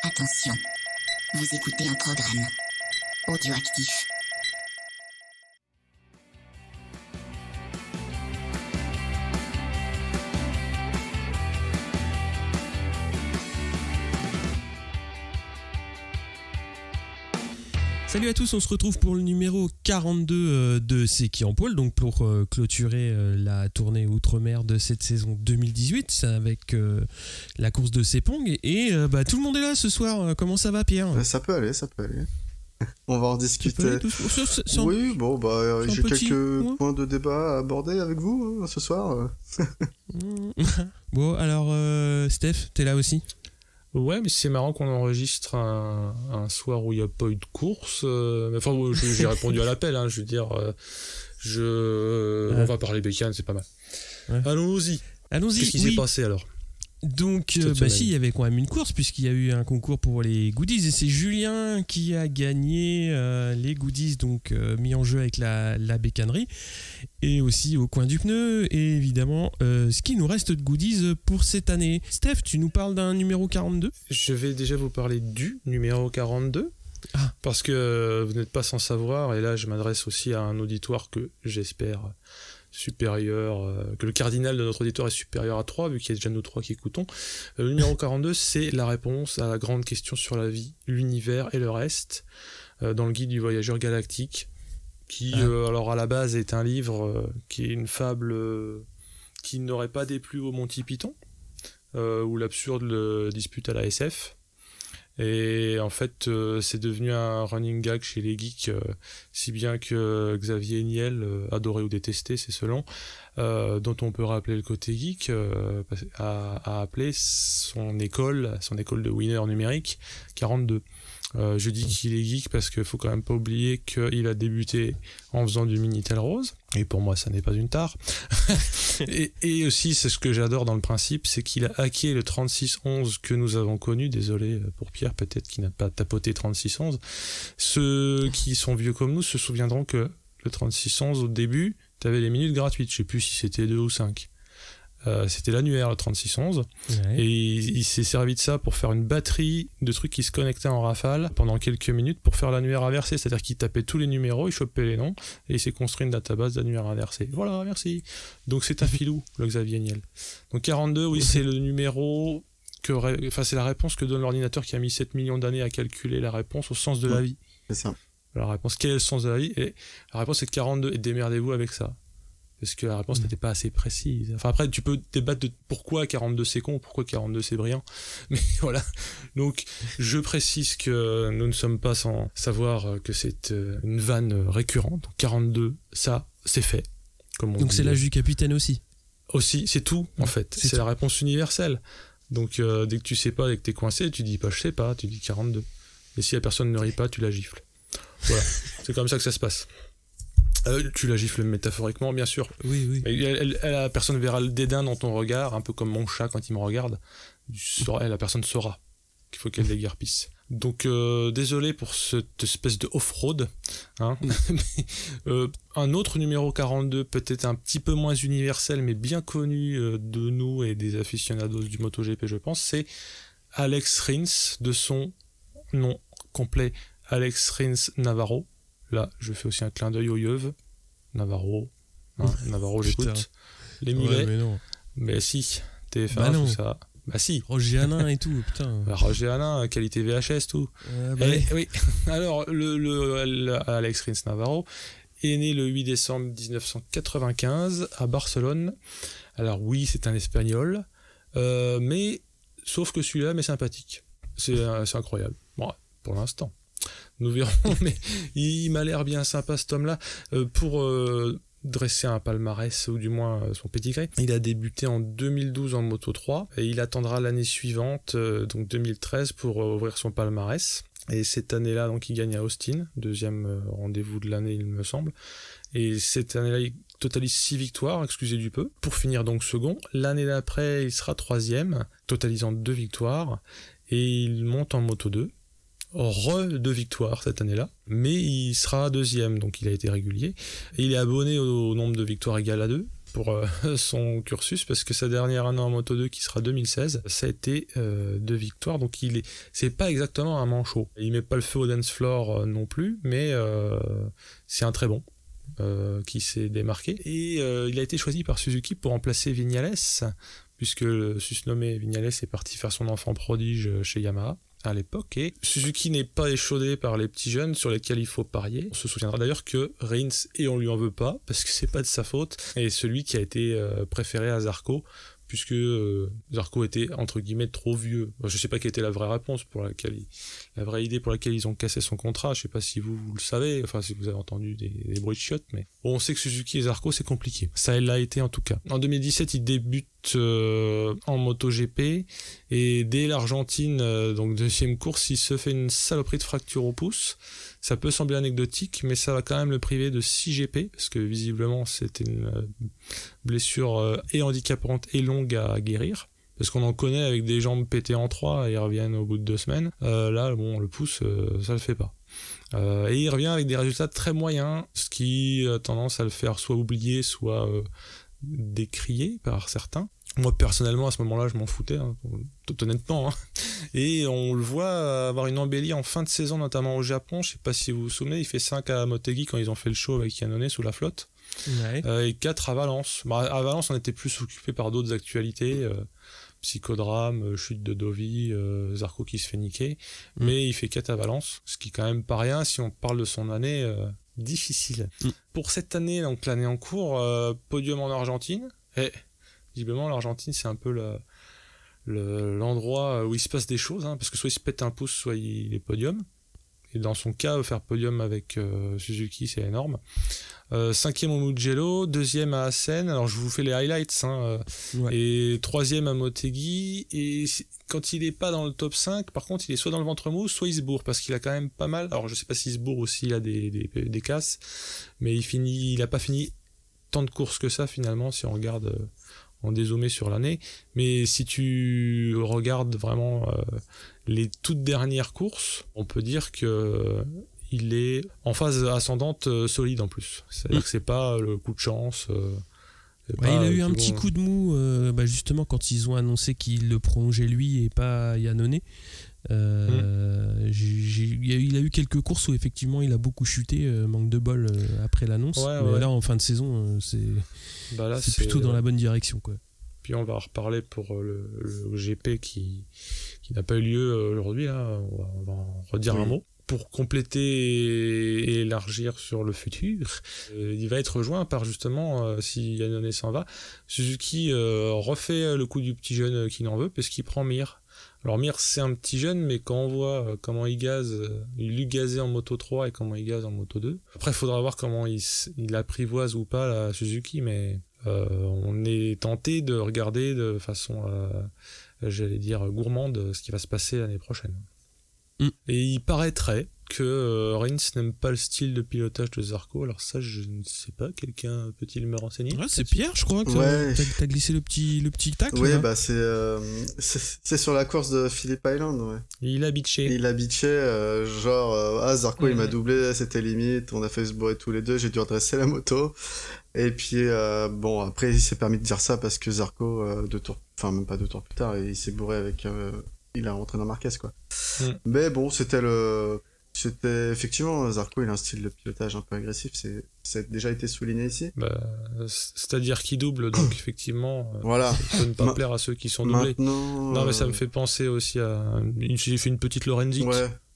Attention, vous écoutez un programme audioactif. Salut à tous, on se retrouve pour le numéro 42 de C'est qui en pôle, donc pour clôturer la tournée Outre-mer de cette saison 2018, c'est avec la course de Sepong et tout le monde est là ce soir. Comment ça va, Pierre ? Ça peut aller. On va en discuter. Oui, j'ai quelques points de débat à aborder avec vous ce soir. Bon, alors Steph, t'es là aussi ? Ouais, mais c'est marrant qu'on enregistre un soir où il n'y a pas eu de course. J'ai répondu à l'appel, hein, je veux dire. On va parler bécane, c'est pas mal. Ouais. Allons-y. Qu'est-ce qui s'est passé alors ? Donc, il y avait quand même une course, puisqu'il y a eu un concours pour les goodies, et c'est Julien qui a gagné les goodies, donc mis en jeu avec la bécannerie, et aussi au coin du pneu, et évidemment, ce qui nous reste de goodies pour cette année. Steph, tu nous parles d'un numéro 42 ? Je vais déjà vous parler du numéro 42, parce que vous n'êtes pas sans savoir, et là je m'adresse aussi à un auditoire que j'espère supérieur, que le cardinal de notre auditoire est supérieur à 3, vu qu'il y a déjà nous 3 qui écoutons. Le numéro 42, c'est la réponse à la grande question sur la vie, l'univers et le reste, dans le guide du voyageur galactique, qui, alors à la base, est un livre qui est une fable qui n'aurait pas déplu au Monty Python, où l'absurde le dispute à la SF. Et en fait, c'est devenu un running gag chez les geeks, si bien que Xavier Niel, adoré ou détesté, c'est selon, dont on peut rappeler le côté geek, a appelé son école de winner numérique 42. Je dis qu'il est geek parce qu'il faut quand même pas oublier qu'il a débuté en faisant du Minitel Rose, et pour moi ça n'est pas une tare. et aussi, c'est ce que j'adore dans le principe, c'est qu'il a hacké le 3611 que nous avons connu. Désolé pour Pierre, peut-être qu'il n'a pas tapoté 3611. Ceux qui sont vieux comme nous se souviendront que le 3611, au début, t'avais les minutes gratuites, je sais plus si c'était 2 ou 5. C'était l'annuaire, le 3611, et il s'est servi de ça pour faire une batterie de trucs qui se connectaient en rafale pendant quelques minutes pour faire l'annuaire inversé, c'est-à-dire qu'il tapait tous les numéros, il chopait les noms, et il s'est construit une database d'annuaire inversé. Voilà, merci. Donc c'est un filou, le Xavier Niel. Donc 42, oui, c'est le numéro c'est la réponse que donne l'ordinateur qui a mis 7 millions d'années à calculer la réponse au sens de la vie. C'est ça. La réponse, quel est le sens de la vie ? Et la réponse c'est 42, et démerdez-vous avec ça. Parce que la réponse n'était pas assez précise. Enfin, après, tu peux débattre de pourquoi 42 c'est con, pourquoi 42 c'est brillant. Mais voilà. Donc, je précise que nous ne sommes pas sans savoir que c'est une vanne récurrente. Donc, 42, ça, c'est fait. Comme on donc, dit. c'est l'âge du capitaine aussi. Aussi, c'est tout, en fait. C'est la réponse universelle. Donc, dès que tu sais pas et que t'es coincé, tu dis pas je sais pas, tu dis 42. Et si la personne ne rit pas, tu la gifles. Voilà. C'est comme ça que ça se passe. Tu la gifles métaphoriquement, bien sûr. Oui. La personne verra le dédain dans ton regard, un peu comme mon chat quand il me regarde. La personne saura qu'il faut qu'elle déguerpisse. Donc, désolé pour cette espèce de off-road. Hein. Un autre numéro 42, peut-être un petit peu moins universel, mais bien connu de nous et des aficionados du MotoGP, je pense, c'est Alex Rins, de son nom complet, Alex Rins Navarro. Là, je fais aussi un clin d'œil au yeuve. Navarro, j'écoute. Les mulets. Mais si, TF1, tout ça. Bah si. Roger Hanin et tout, putain. Roger Hanin, qualité VHS, tout. Oui. Alors, Alex Rins Navarro est né le 8 décembre 1995 à Barcelone. Alors oui, c'est un espagnol, mais sauf que celui-là m'est sympathique. C'est incroyable. Bon, pour l'instant. Nous verrons, mais il m'a l'air bien sympa cet homme-là. Pour dresser un palmarès, ou du moins son pédigré, il a débuté en 2012 en Moto 3, et il attendra l'année suivante, donc 2013, pour ouvrir son palmarès. Et cette année-là, donc, il gagne à Austin, deuxième rendez-vous de l'année, il me semble. Et cette année-là, il totalise 6 victoires, excusez du peu, pour finir donc second. L'année d'après, il sera troisième, totalisant 2 victoires, et il monte en Moto 2. 2 victoires cette année-là, mais il sera deuxième, donc il a été régulier. Et il est abonné au nombre de victoires égal à 2, pour son cursus, parce que sa dernière année en Moto2, qui sera 2016, ça a été 2 victoires, donc c'est pas exactement un manchot. Il met pas le feu au dance floor non plus, mais c'est un très bon qui s'est démarqué. Et il a été choisi par Suzuki pour remplacer Viñales, puisque le susnommé Viñales est parti faire son enfant prodige chez Yamaha à l'époque, et Suzuki n'est pas échaudé par les petits jeunes sur lesquels il faut parier. On se souviendra d'ailleurs que Rins, et on lui en veut pas, parce que c'est pas de sa faute, est celui qui a été préféré à Zarco, puisque Zarco était entre guillemets trop vieux. Je sais pas quelle était la vraie réponse la vraie idée pour laquelle ils ont cassé son contrat. Je sais pas si vous le savez, enfin si vous avez entendu des bruits de chiottes, mais bon, on sait que Suzuki et Zarco c'est compliqué. Ça l'a été en tout cas. En 2017, il débute en MotoGP, et dès l'Argentine, donc deuxième course, il se fait une saloperie de fracture au pouce. Ça peut sembler anecdotique, mais ça va quand même le priver de 6 GP, parce que visiblement c'était une blessure et handicapante et longue à guérir, parce qu'on en connaît avec des jambes pétées en 3 et ils reviennent au bout de 2 semaines. Là, bon, le pouce, ça le fait pas. Et il revient avec des résultats très moyens, ce qui a tendance à le faire soit oublier, soit décrié par certains. Moi personnellement à ce moment-là je m'en foutais, tout honnêtement, et on le voit avoir une embellie en fin de saison, notamment au Japon. Je sais pas si vous vous souvenez, il fait 5 à Motegi quand ils ont fait le show avec Iannone sous la flotte, et 4 à Valence. À Valence on était plus occupé par d'autres actualités, psychodrame, chute de Dovi, Zarco qui se fait niquer, mais il fait 4 à Valence, ce qui est quand même pas rien si on parle de son année difficile. Pour cette année, donc l'année en cours, podium en Argentine, et visiblement l'Argentine c'est un peu l'endroit où il se passe des choses, parce que soit il se pète un pouce, soit il est podium, et dans son cas faire podium avec Suzuki c'est énorme. 5e au Mugello, 2e à Assen, alors je vous fais les highlights, et 3e à Motegi, et quand il est pas dans le top 5, par contre il est soit dans le ventre mou, soit il se bourre, parce qu'il a quand même pas mal, alors je sais pas s'il se bourre ou s'il a des casses, mais il a pas fini tant de courses que ça finalement si on regarde en dézoomé sur l'année, mais si tu regardes vraiment les toutes dernières courses, on peut dire que il est en phase ascendante solide en plus. C'est-à-dire que c'est pas le coup de chance. Il a eu un petit coup de mou justement quand ils ont annoncé qu'il le prolongeait lui et pas Iannone. Il a eu quelques courses où effectivement il a beaucoup chuté, manque de bol après l'annonce, mais là en fin de saison c'est plutôt dans la bonne direction, quoi. Puis on va en reparler pour le GP qui n'a pas eu lieu aujourd'hui, là. On va en redire un mot. Pour compléter et élargir sur le futur, il va être rejoint par justement, si Iannone s'en va, Suzuki refait le coup du petit jeune qui n'en veut, parce qu'il prend Mir. Alors Mir c'est un petit jeune, mais quand on voit comment il gaze, il lui gazait en Moto 3 et comment il gaze en Moto 2. Après il faudra voir comment il apprivoise ou pas la Suzuki, mais on est tenté de regarder de façon, j'allais dire, gourmande ce qui va se passer l'année prochaine. Et il paraîtrait que Rins n'aime pas le style de pilotage de Zarco. Alors ça, je ne sais pas, quelqu'un peut-il me renseigner? C'est Pierre, je crois, que t'as glissé le petit tac. Oui, c'est sur la course de Phillip Island, ouais. Il a bitché. Zarco il m'a doublé, c'était limite, on a fait se bourrer tous les deux, j'ai dû redresser la moto. Et puis après il s'est permis de dire ça parce que Zarco, même pas 2 tours plus tard, il s'est bourré avec... il a rentré dans Marquez, quoi. Mais bon, c'était effectivement, Zarco il a un style de pilotage un peu agressif, ça a déjà été souligné ici. C'est-à-dire qu'il double, donc effectivement ça peut ne pas plaire à ceux qui sont doublés. Non, mais ça me fait penser aussi à j'ai fait une petite Lorenzic,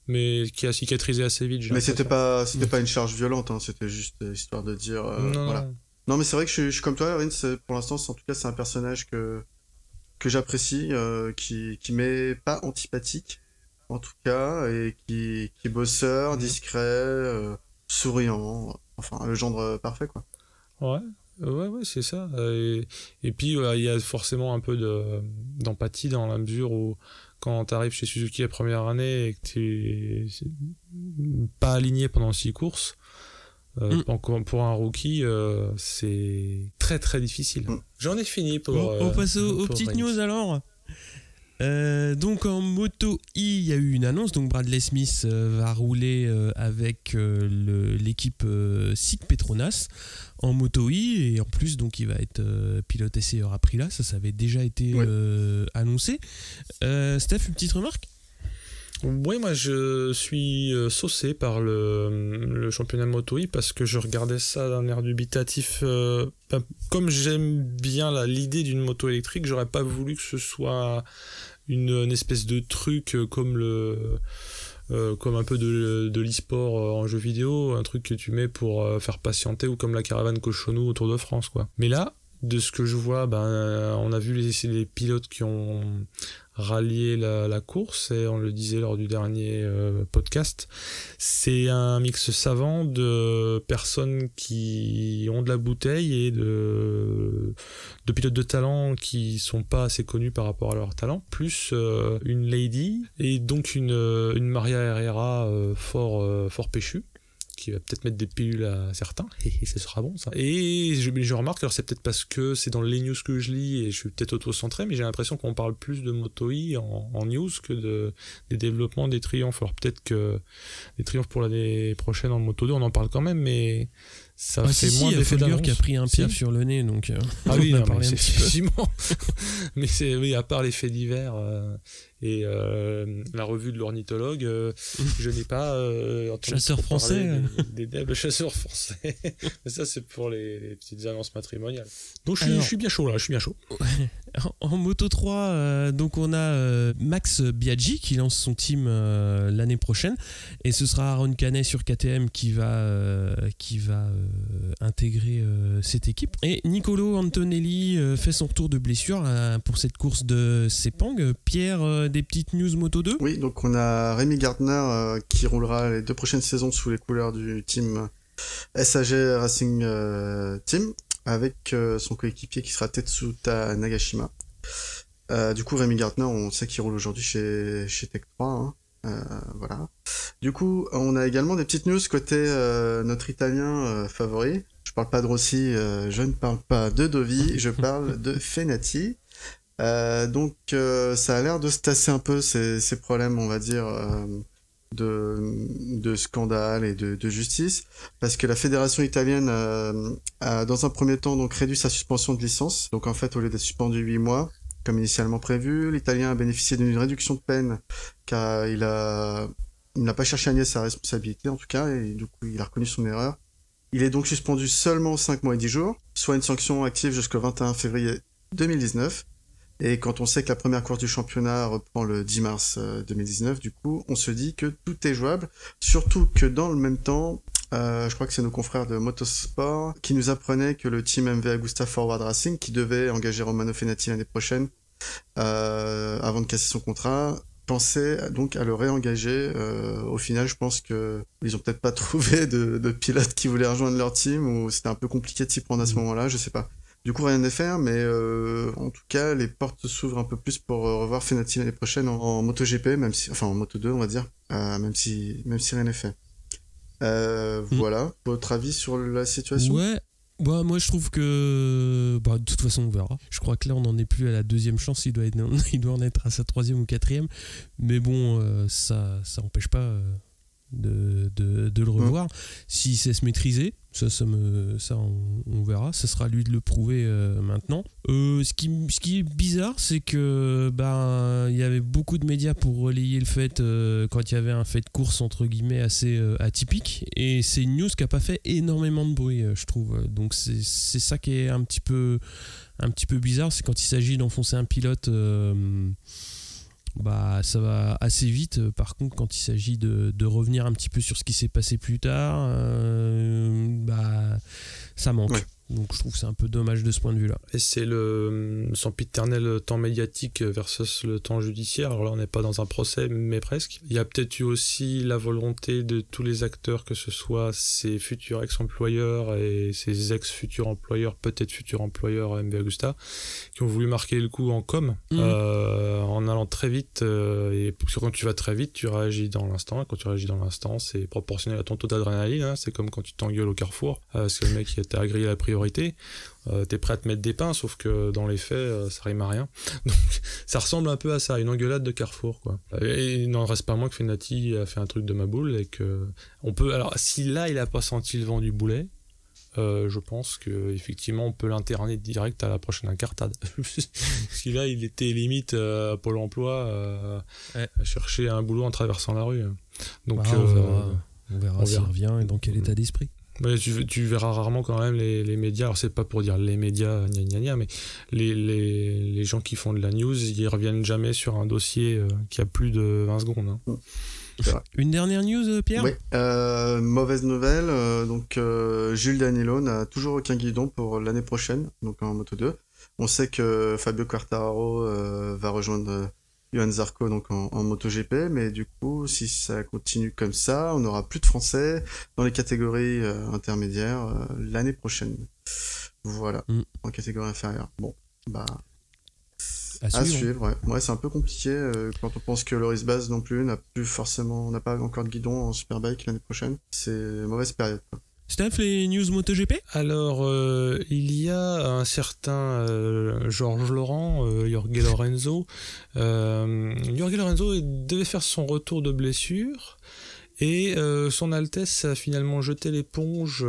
mais qui a cicatrisé assez vite. Mais c'était pas une charge violente, c'était juste histoire de dire non, mais c'est vrai que je suis comme toi, Rins, pour l'instant en tout cas c'est un personnage que j'apprécie, qui m'est pas antipathique en tout cas, et qui est bosseur, discret, souriant, enfin le gendre parfait, quoi. Ouais, c'est ça. Et puis il y a forcément un peu d'empathie dans la mesure où quand t'arrives chez Suzuki la première année et que t'es pas aligné pendant 6 courses, pour un rookie, c'est très très difficile. J'en ai fini pour... On passe aux petites news alors. Donc en Moto E, il y a eu une annonce. Donc Bradley Smith va rouler avec l'équipe SICK Petronas en Moto E, et en plus donc il va être pilote essayeur Aprilia. Ça avait déjà été annoncé. Steph, une petite remarque? Oui, moi je suis saucé par le championnat Moto E parce que je regardais ça d'un air dubitatif. Comme j'aime bien l'idée d'une moto électrique, j'aurais pas voulu que ce soit une espèce de truc comme un peu de l'e-sport en jeu vidéo, un truc que tu mets pour faire patienter, ou comme la caravane Cochonou au Tour de France, quoi. Mais là, de ce que je vois, on a vu les pilotes qui ont rallié la course, et on le disait lors du dernier podcast, c'est un mix savant de personnes qui ont de la bouteille et de pilotes de talent qui sont pas assez connus par rapport à leur talent, plus une lady, et donc une Maria Herrera fort péchue, qui va peut-être mettre des pilules à certains, et ce sera bon ça. Et je remarque, alors c'est peut-être parce que c'est dans les news que je lis et je suis peut-être auto-centré, mais j'ai l'impression qu'on parle plus de Moto E en news que des développements, des triomphes. Alors peut-être que les triomphes pour l'année prochaine en Moto 2, on en parle quand même, mais ça fait moins d'effet d'annonce. Qui a pris un piaf sur le nez, donc ah oui, non, mais c'est effectivement. Mais c'est, oui, à part les faits divers et la revue de l'ornithologue, je n'ai pas entendu chasseurs français, des chasseurs français. Mais ça, c'est pour les petites annonces matrimoniales. Donc je suis bien chaud là, je suis bien chaud. En Moto 3, donc on a Max Biaggi qui lance son team l'année prochaine, et ce sera Aaron Canet sur KTM qui va intégrer cette équipe. Et Nicolo Antonelli fait son retour de blessure pour cette course de Sepang. Pierre, des petites news Moto 2? Oui, donc on a Rémi Gardner qui roulera les 2 prochaines saisons sous les couleurs du team SAG Racing Team, avec son coéquipier qui sera Tetsuta Nagashima. Du coup, Rémi Gardner, on sait qu'il roule aujourd'hui chez Tech 3, voilà. Du coup, on a également des petites news côté notre Italien favori. Je parle pas de Rossi, je ne parle pas de Dovi, je parle de Fenati. Donc ça a l'air de se tasser un peu ces problèmes, on va dire, de scandale et de justice, parce que la fédération italienne a dans un premier temps donc réduit sa suspension de licence. Donc en fait, au lieu d'être suspendu 8 mois comme initialement prévu, l'Italien a bénéficié d'une réduction de peine car il n'a pas cherché à nier sa responsabilité en tout cas, et du coup il a reconnu son erreur. Il est donc suspendu seulement 5 mois et 10 jours, soit une sanction active jusqu'au 21 février 2019. Et quand on sait que la première course du championnat reprend le 10 mars 2019, du coup, on se dit que tout est jouable. Surtout que dans le même temps, je crois que c'est nos confrères de Motosport qui nous apprenaient que le team MV Agusta Forward Racing, qui devait engager Romano Fenati l'année prochaine, avant de casser son contrat, pensait donc à le réengager. Au final, je pense que ils ont peut-être pas trouvé de pilote qui voulait rejoindre leur team, ou c'était un peu compliqué de s'y prendre à ce moment-là, je sais pas. Du coup, rien n'est fait, mais en tout cas, les portes s'ouvrent un peu plus pour revoir Fenati l'année prochaine en MotoGP, enfin en Moto 2, on va dire, même si rien n'est fait. Voilà, votre avis sur la situation? Ouais, bah, moi je trouve que de toute façon on verra. Je crois que là on n'en est plus à la 2e chance, il doit en être à sa 3e ou 4e, mais bon, ça n'empêche pas de le revoir. S'il sait se maîtriser, ça on verra, ça sera à lui de le prouver maintenant. Ce qui est bizarre, c'est que il y avait beaucoup de médias pour relayer le fait quand il y avait un fait de course entre guillemets assez atypique, et c'est une news qui a pas fait énormément de bruit, je trouve. Donc c'est ça qui est un petit peu bizarre, c'est quand il s'agit d'enfoncer un pilote, ça va assez vite. Par contre, quand il s'agit de revenir un petit peu sur ce qui s'est passé plus tard, ça manque. Ouais. Donc je trouve que c'est un peu dommage de ce point de vue-là. Et c'est le sempiternel temps médiatique versus le temps judiciaire. Alors là, on n'est pas dans un procès, mais presque. Il y a peut-être eu aussi la volonté de tous les acteurs, que ce soit ses futurs ex-employeurs et ses ex-futurs employeurs, peut-être futurs employeurs MV Agusta, qui ont voulu marquer le coup en com, en allant allant très vite, et quand tu vas très vite, tu réagis dans l'instant. Quand tu réagis dans l'instant, c'est proportionnel à ton taux d'adrénaline. Hein. C'est comme quand tu t'engueules au carrefour, parce que le mec t'a grillé la priorité. T'es prêt à te mettre des pains, sauf que dans les faits, ça rime à rien. Donc, ça ressemble un peu à ça, une engueulade de carrefour, quoi. Et il n'en reste pas moins que Fenati a fait un truc de ma boule, et que on peut. Alors, si là, il a pas senti le vent du boulet. Je pense qu'effectivement on peut l'interner direct à la prochaine incartade. Parce que là il était limite à Pôle emploi à chercher un boulot en traversant la rue. Donc on verra s'il revient et dans quel état d'esprit. Ouais, tu verras rarement quand même les médias, alors c'est pas pour dire les médias mais les gens qui font de la news, ils reviennent jamais sur un dossier qui a plus de 20 secondes. Hein. Une dernière news, Pierre ? Oui, mauvaise nouvelle, donc Jules Danilo n'a toujours aucun guidon pour l'année prochaine, donc en Moto2. On sait que Fabio Quartararo va rejoindre Johan Zarco donc en MotoGP, mais du coup, si ça continue comme ça, on n'aura plus de Français dans les catégories intermédiaires l'année prochaine. Voilà, en catégorie inférieure. Bon, bah... À suivre, ouais. C'est un peu compliqué quand on pense que Loris Baz non plus n'a pas encore de guidon en Superbike l'année prochaine. C'est une mauvaise période, quoi. Steph, les news MotoGP ? Alors, il y a un certain Georges Laurent, Jorge Lorenzo. Jorge Lorenzo devait faire son retour de blessure. Et son Altesse a finalement jeté l'éponge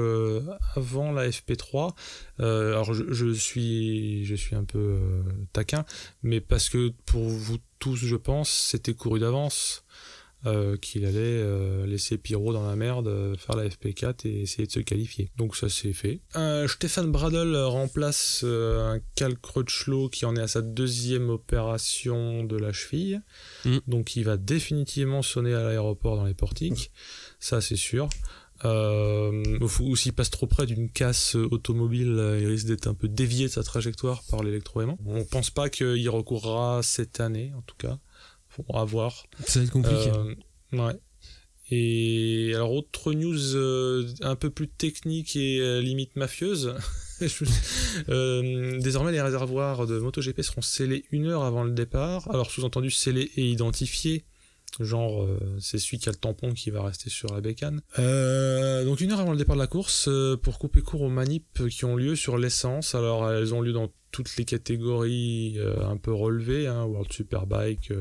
avant la FP3. Alors je suis un peu taquin, mais parce que pour vous tous, je pense, c'était couru d'avance qu'il allait laisser Pirot dans la merde, faire la FP4 et essayer de se qualifier. Donc ça c'est fait. Stéphane Bradl remplace un Cal Crutchlow qui en est à sa 2e opération de la cheville. Donc il va définitivement sonner à l'aéroport dans les portiques. Ça c'est sûr. Ou s'il passe trop près d'une casse automobile, il risque d'être un peu dévié de sa trajectoire par l'électroaimant. On pense pas qu'il recourra cette année en tout cas. On va voir. Ça va être compliqué. Ouais. Et alors, autre news un peu plus technique et limite mafieuse. Désormais, les réservoirs de MotoGP seront scellés 1 heure avant le départ. Alors, sous-entendu, scellés et identifiés. Genre, c'est celui qui a le tampon qui va rester sur la bécane. Donc 1 heure avant le départ de la course, pour couper court aux manips qui ont lieu sur l'essence. Alors, elles ont lieu dans toutes les catégories un peu relevées, hein, World Superbike,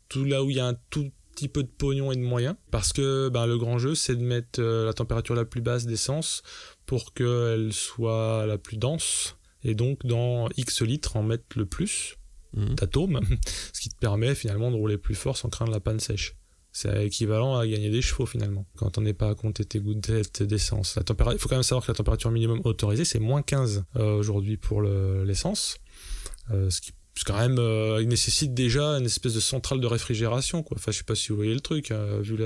tout là où il y a un tout petit peu de pognon et de moyens, parce que le grand jeu c'est de mettre la température la plus basse d'essence pour qu'elle soit la plus dense, et donc dans X litres en mettre le plus d'atomes, ce qui te permet finalement de rouler plus fort sans craindre la panne sèche. C'est équivalent à gagner des chevaux finalement, quand on n'est pas à compter tes gouttelettes d'essence. Il faut quand même savoir que la température minimum autorisée c'est moins 15 aujourd'hui pour l'essence, ce qui quand même nécessite déjà une espèce de centrale de réfrigération, quoi. Enfin, je sais pas si vous voyez le truc, vu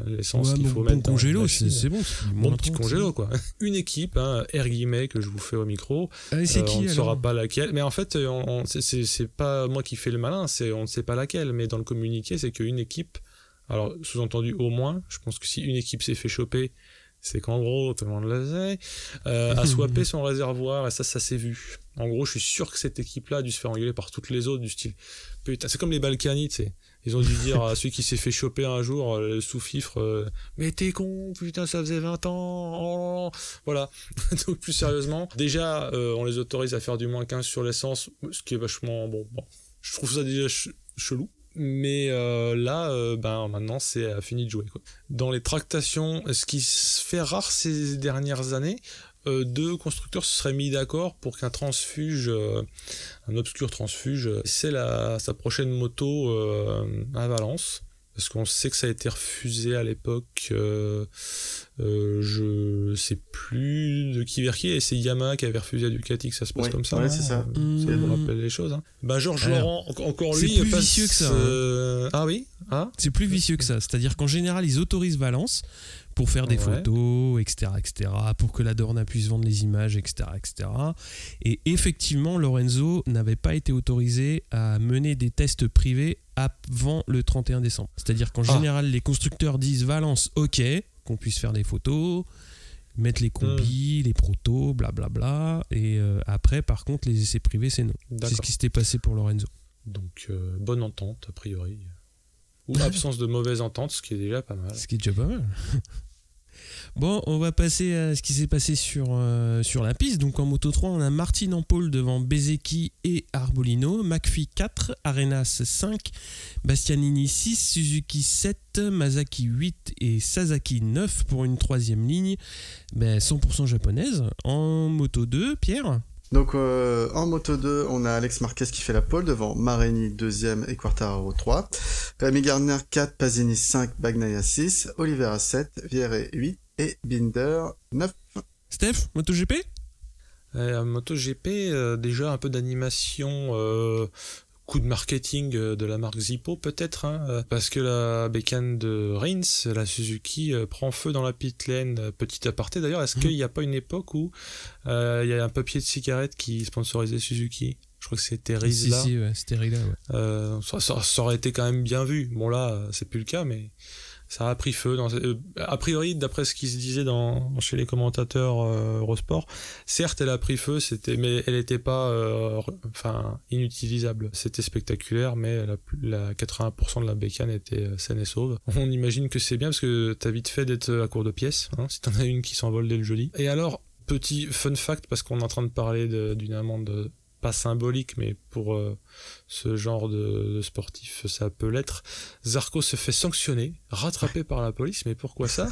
l'essence qu'il faut mettre. Bon congélo, c'est bon. Bon petit congélo, quoi. Une équipe, R guillemets, que je vous fais au micro. C'est qui, on ne saura pas laquelle. Mais en fait, c'est pas moi qui fais le malin, on ne sait pas laquelle. Mais dans le communiqué, c'est qu'une équipe, alors sous-entendu au moins, je pense que si une équipe s'est fait choper, c'est qu'en gros, tout le monde le sait, a swappé son réservoir, et ça s'est vu. En gros, je suis sûr que cette équipe-là a dû se faire engueuler par toutes les autres du style. Putain, c'est comme les Balkany, tu sais. Ils ont dû dire à celui qui s'est fait choper un jour, sous fifre, mais t'es con, putain, ça faisait 20 ans, oh. Voilà. Donc, plus sérieusement, déjà, on les autorise à faire du moins 15 sur l'essence, ce qui est vachement, bon. Je trouve ça déjà chelou. Mais là, maintenant, c'est fini de jouer, quoi. Dans les tractations, ce qui se fait rare ces dernières années, 2 constructeurs se seraient mis d'accord pour qu'un transfuge, un obscur transfuge, c'est sa prochaine moto à Valence. Parce qu'on sait que ça a été refusé à l'époque, je sais plus de qui vers qui, et c'est Yamaha qui avait refusé à Ducati, que ça se passe comme ça. Ouais, c'est ça. Ça me rappelle les choses. Hein. Georges Laurent, encore lui, c'est plus vicieux que ça. Ah oui, c'est plus vicieux que ça. C'est-à-dire qu'en général, ils autorisent Valence pour faire des photos, etc., pour que la Dorna puisse vendre les images, etc., etc. Et effectivement, Lorenzo n'avait pas été autorisé à mener des tests privés avant le 31 décembre. C'est-à-dire qu'en général, les constructeurs disent Valence, ok, qu'on puisse faire des photos, mettre les combis, les protos, blablabla. Et après, par contre, les essais privés, c'est non. D'accord. C'est ce qui s'était passé pour Lorenzo. Donc bonne entente a priori. Ou absence de mauvaise entente, ce qui est déjà pas mal. Ce qui est déjà pas mal. Bon, on va passer à ce qui s'est passé sur la piste. Donc en Moto 3, on a Martin en pole devant Bezzecchi et Arbolino, McPhee 4, Arenas 5, Bastianini 6, Suzuki 7, Masaki 8 et Sasaki 9 pour une troisième ligne 100% japonaise. En Moto 2, Pierre ? Donc en Moto 2, on a Alex Marquez qui fait la pole devant Marini 2e et Quartararo 3, Rémi Gardner 4, Pasini 5, Bagnaia 6, Oliveira 7, Vierre 8 et Binder 9. Steph, MotoGP ? MotoGP, déjà un peu d'animation, coup de marketing de la marque Zippo peut-être, parce que la bécane de Rins, la Suzuki, prend feu dans la pit lane. Petit aparté d'ailleurs, est-ce qu'il n'y a pas une époque où il y a un papier de cigarette qui sponsorisait Suzuki ? Je crois que c'était Rizla. Si, ouais, c'était Rizla, ouais. Ça aurait été quand même bien vu. Bon là, c'est plus le cas, mais ça a pris feu. A priori, d'après ce qui se disait chez les commentateurs Eurosport, certes, elle a pris feu, mais elle n'était pas inutilisable. C'était spectaculaire, mais la 80% de la bécane était saine et sauve. On imagine que c'est bien parce que t'as vite fait d'être à court de pièces, si t'en as une qui s'envole dès le jeudi. Et alors, petit fun fact, parce qu'on est en train de parler d'une amende pas symbolique, mais pour ce genre de sportif, ça peut l'être. Zarco se fait sanctionner, rattrapé par la police, mais pourquoi ça ?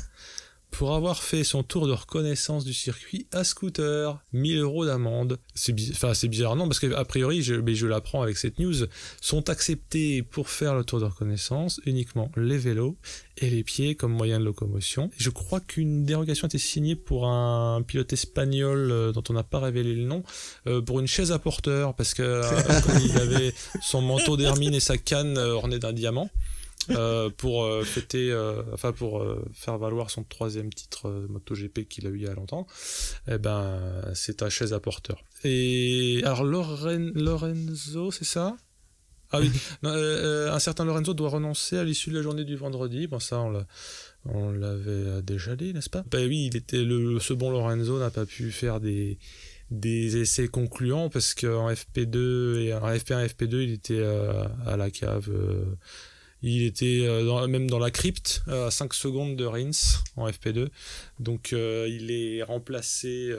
Pour avoir fait son tour de reconnaissance du circuit à scooter, 1 000 € d'amende. C'est bizarre, non, parce qu'a priori, je l'apprends avec cette news, sont acceptés pour faire le tour de reconnaissance uniquement les vélos et les pieds comme moyen de locomotion. Je crois qu'une dérogation a été signée pour un pilote espagnol dont on n'a pas révélé le nom, pour une chaise à porteur, parce que comme il avait son manteau d'hermine et sa canne ornée d'un diamant, pour fêter, pour faire valoir son 3e titre MotoGP qu'il a eu il y a longtemps, c'est un chaise à porteur. Et alors Lorenzo, c'est ça ? Ah oui, un certain Lorenzo doit renoncer à l'issue de la journée du vendredi. Bon, ça on l'avait déjà dit, n'est-ce pas ? Oui, ce bon Lorenzo n'a pas pu faire des essais concluants parce qu'en FP2 et en FP1 et FP2 il était à la cave. Il était même dans la crypte à 5 secondes de Rins en FP2. Donc il est remplacé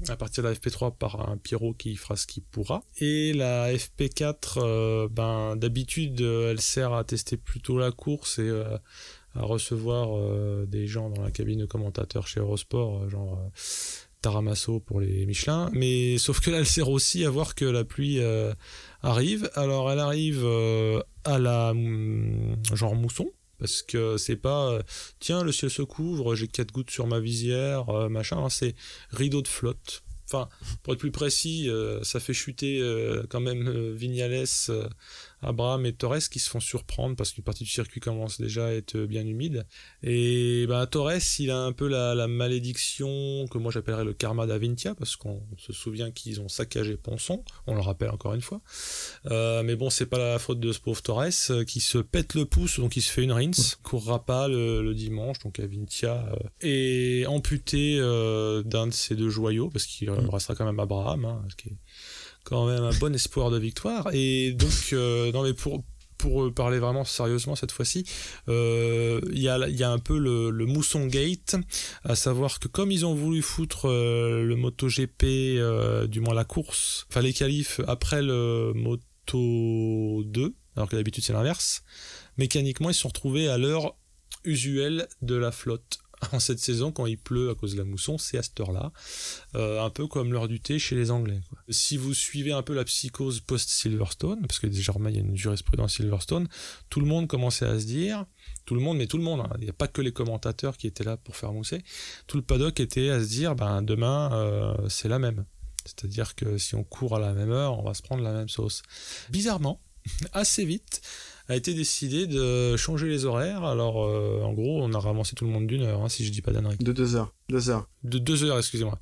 à partir de la FP3 par un Pirot qui fera ce qu'il pourra. Et la FP4, d'habitude, elle sert à tester plutôt la course et à recevoir des gens dans la cabine de commentateurs chez Eurosport, genre Taramasso pour les Michelin. Mais sauf que là, elle sert aussi à voir que la pluie arrive. Alors elle arrive à la genre mousson, parce que c'est pas tiens le ciel se couvre, j'ai 4 gouttes sur ma visière, machin, c'est rideau de flotte. Enfin, pour être plus précis, ça fait chuter quand même Vignales, Abraham et Torres qui se font surprendre parce qu'une partie du circuit commence déjà à être bien humide. Et Torres, il a un peu la malédiction que moi j'appellerais le karma d'Avintia, parce qu'on se souvient qu'ils ont saccagé Ponson, on le rappelle encore une fois. Mais bon, c'est pas la faute de ce pauvre Torres qui se pète le pouce, donc il se fait une rince, courra pas le dimanche, donc Avintia est amputé d'un de ses 2 joyaux, parce qu'il restera quand même Abraham, ce qui est quand même un bon espoir de victoire. Et donc non, mais pour parler vraiment sérieusement cette fois-ci, il y a un peu le mousson gate, à savoir que comme ils ont voulu foutre le MotoGP, du moins la course, enfin les qualifs après le Moto 2, alors que d'habitude c'est l'inverse, mécaniquement ils se sont retrouvés à l'heure usuelle de la flotte. En cette saison, quand il pleut à cause de la mousson, c'est à cette heure-là, un peu comme l'heure du thé chez les Anglais, quoi. Si vous suivez un peu la psychose post-Silverstone, parce que désormais il y a une jurisprudence Silverstone, tout le monde commençait à se dire, tout le monde, il n'y a pas que les commentateurs qui étaient là pour faire mousser, tout le paddock était à se dire, demain c'est la même. C'est-à-dire que si on court à la même heure, on va se prendre la même sauce. Bizarrement, assez vite, a été décidé de changer les horaires. Alors, en gros, on a ravancé tout le monde d'1 heure, si je dis pas d'annerie. De 2 heures. 2 heures. De 2 heures, excusez-moi.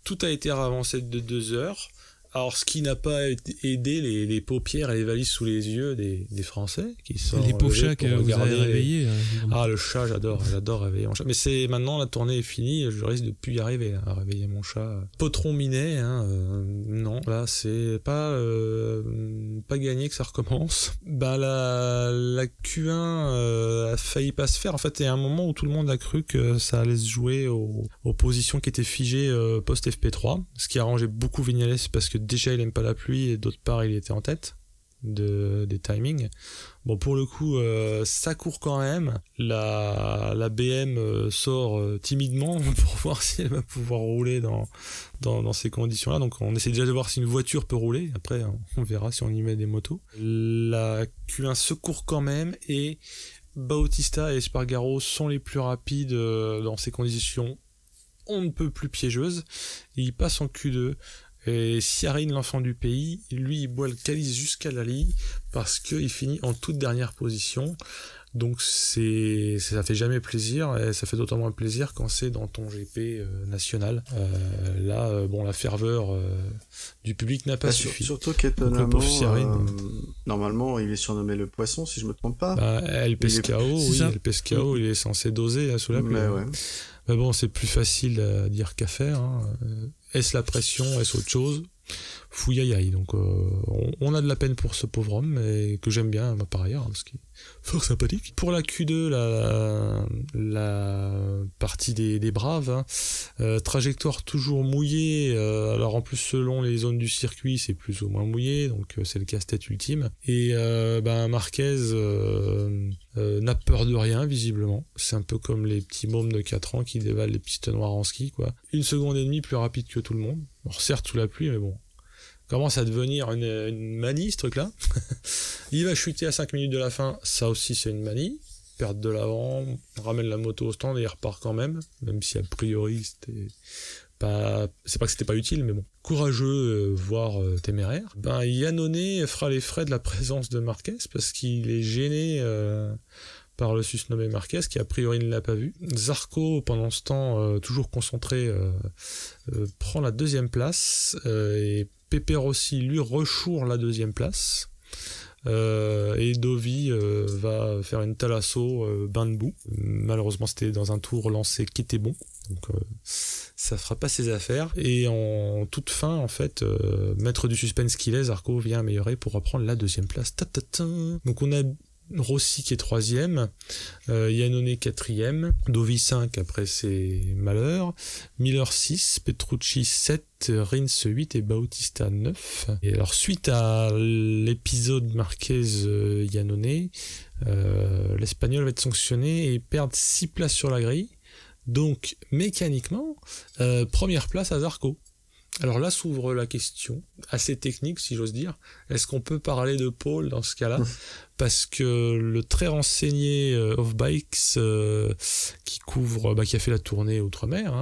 Tout a été ravancé de 2 heures. Alors, ce qui n'a pas aidé les paupières et les valises sous les yeux des Français qui sont les pauvres chats que vous avez réveillés. Le chat, j'adore réveiller mon chat. Mais c'est maintenant, la tournée est finie, je risque de plus y arriver à réveiller mon chat. Potron Minet, non, là c'est pas gagné que ça recommence. La Q1 a failli pas se faire. En fait, il y a un moment où tout le monde a cru que ça allait se jouer aux positions qui étaient figées post FP3, ce qui a arrangé beaucoup Vignales parce que déjà il aime pas la pluie et d'autre part il était en tête des timings. Bon, pour le coup ça court quand même. La BM sort timidement pour voir si elle va pouvoir rouler dans ces conditions là, donc on essaie déjà de voir si une voiture peut rouler, après on verra si on y met des motos. La Q1 se court quand même et Bautista et Espargaro sont les plus rapides dans ces conditions on ne peut plus piégeuses. Il passe en Q2 et Ciarine, l'enfant du pays, lui il boit le calice jusqu'à la ligne parce qu'il finit en toute dernière position. Donc ça fait jamais plaisir, et ça fait d'autant moins plaisir quand c'est dans ton GP national. La ferveur du public n'a pas suffi. Surtout qu'étonnamment, normalement il est surnommé le poisson, si je me trompe pas. El Pescao, El Pescao, il est censé doser sous la pluie. Mais bon, c'est plus facile à dire qu'à faire. Est-ce la pression, est-ce autre chose ? Fouillaïaï. Donc on a de la peine pour ce pauvre homme, mais que j'aime bien par ailleurs, parce qu'il est fort sympathique. Pour la Q2, la partie des braves, trajectoire toujours mouillée, alors en plus selon les zones du circuit c'est plus ou moins mouillé, donc c'est le casse-tête ultime. Et Marquez n'a peur de rien visiblement, c'est un peu comme les petits mômes de 4 ans qui dévalent les pistes noires en ski, quoi. 1 seconde et demie plus rapide que tout le monde, alors certes sous la pluie, mais bon, commence à devenir une manie ce truc là. Il va chuter à 5 minutes de la fin, ça aussi c'est une manie, perte de l'avant, ramène la moto au stand et il repart quand même si a priori c'était pas, c'est pas que c'était pas utile, mais bon, courageux, voire téméraire. Iannone fera les frais de la présence de Marquez parce qu'il est gêné par le susnommé Marquez qui a priori ne l'a pas vu. Zarco pendant ce temps toujours concentré prend la 2e place et Pepe Rossi lui rechoure la 2e place. Et Dovi va faire une Thalasso bain de boue. Malheureusement c'était dans un tour lancé qui était bon, donc ça fera pas ses affaires. Et en toute fin en fait, maître du suspense qu'il est, Zarco vient améliorer pour reprendre la 2e place. Donc on a Rossi qui est 3e, Iannone 4e, Dovi 5 après ses malheurs, Miller 6, Petrucci 7, Rins 8 et Bautista 9. Et alors suite à l'épisode Marquez-Iannone, l'Espagnol va être sanctionné et perdre 6 places sur la grille. Donc mécaniquement, première place à Zarco. Alors là s'ouvre la question, assez technique si j'ose dire, est-ce qu'on peut parler de pole dans ce cas-là ? Parce que le très renseigné Off Bikes qui a fait la tournée Outre-mer,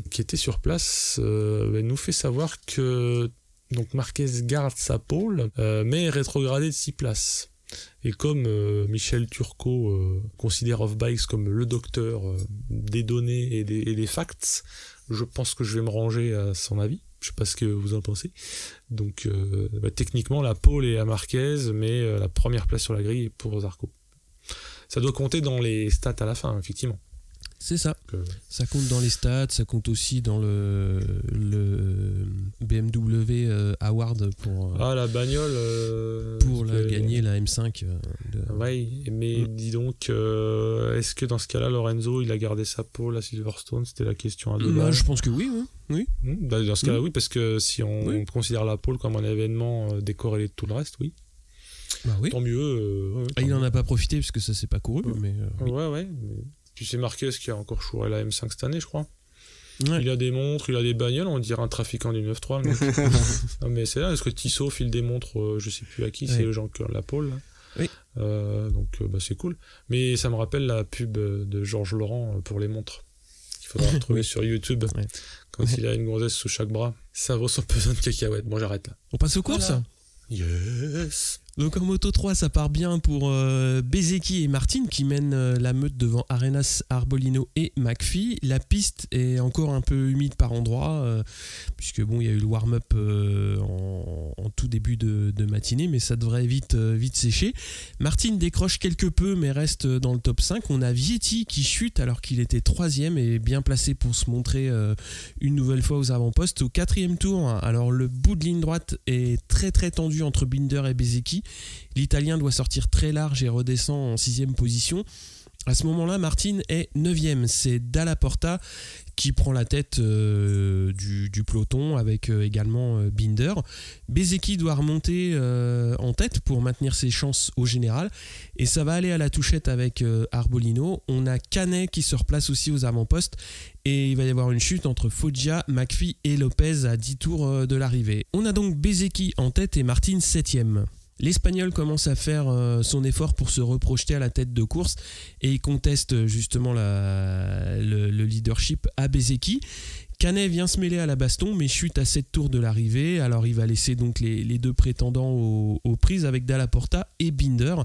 qui était sur place, nous fait savoir que donc Marquez garde sa pole, mais est rétrogradé de 6 places. Et comme Michel Turcot considère Off Bikes comme le docteur des données et des facts, je pense que je vais me ranger à son avis. Je sais pas ce que vous en pensez. Donc techniquement la pole est à Marquez, mais la première place sur la grille est pour Zarco. Ça doit compter dans les stats à la fin, effectivement. C'est ça. Ça compte dans les stats, ça compte aussi dans le BMW Award pour la bagnole pour gagner la M5. Ouais, mais dis donc, est-ce que dans ce cas-là, Lorenzo, il a gardé sa pole à Silverstone ? C'était la question à deux. Je pense que oui. Dans ce cas-là, oui, parce que si on considère la pole comme un événement décorrélé de tout le reste, oui. Oui. Tant mieux. Il n'en a pas profité parce que ça s'est pas couru, mais. Ouais. Mais... Tu sais, Marquez qui a encore chouré la M5 cette année, je crois. Ouais. Il a des montres, il a des bagnoles, on dirait un trafiquant du 9-3, le mec. Non, mais c'est là, est-ce que Tissot file des montres, je sais plus à qui, c'est le gens qui ont la pole, là. Oui. Donc c'est cool. Mais ça me rappelle la pub de Georges Laurent pour les montres. Il faudra retrouver sur YouTube quand il a une gonzesse sous chaque bras. Ça vaut son pesant de cacahuètes. Bon, j'arrête là. On passe aux courses ? Yes. Donc en Moto 3, ça part bien pour Bezzecchi et Martin qui mènent la meute devant Arenas, Arbolino et McPhee. La piste est encore un peu humide par endroits, puisque bon, il y a eu le warm-up en tout début de matinée, mais ça devrait vite sécher. Martin décroche quelque peu, mais reste dans le top 5. On a Vietti qui chute alors qu'il était 3e et bien placé pour se montrer une nouvelle fois aux avant-postes. Au 4e tour, alors le bout de ligne droite est très très tendu entre Binder et Bezzecchi. L'Italien doit sortir très large et redescend en 6e position. À ce moment-là, Martin est 9e. C'est Dalla Porta qui prend la tête du peloton avec également Binder. Bezzecchi doit remonter en tête pour maintenir ses chances au général. Et ça va aller à la touchette avec Arbolino. On a Canet qui se replace aussi aux avant-postes. Et il va y avoir une chute entre Foggia, McPhee et Lopez à 10 tours de l'arrivée. On a donc Bezzecchi en tête et Martin 7e. L'Espagnol commence à faire son effort pour se reprojeter à la tête de course et il conteste justement le leadership à Bezzecchi. Canet vient se mêler à la baston mais chute à 7 tours de l'arrivée. Alors il va laisser donc les deux prétendants aux prises avec Dalla Porta et Binder.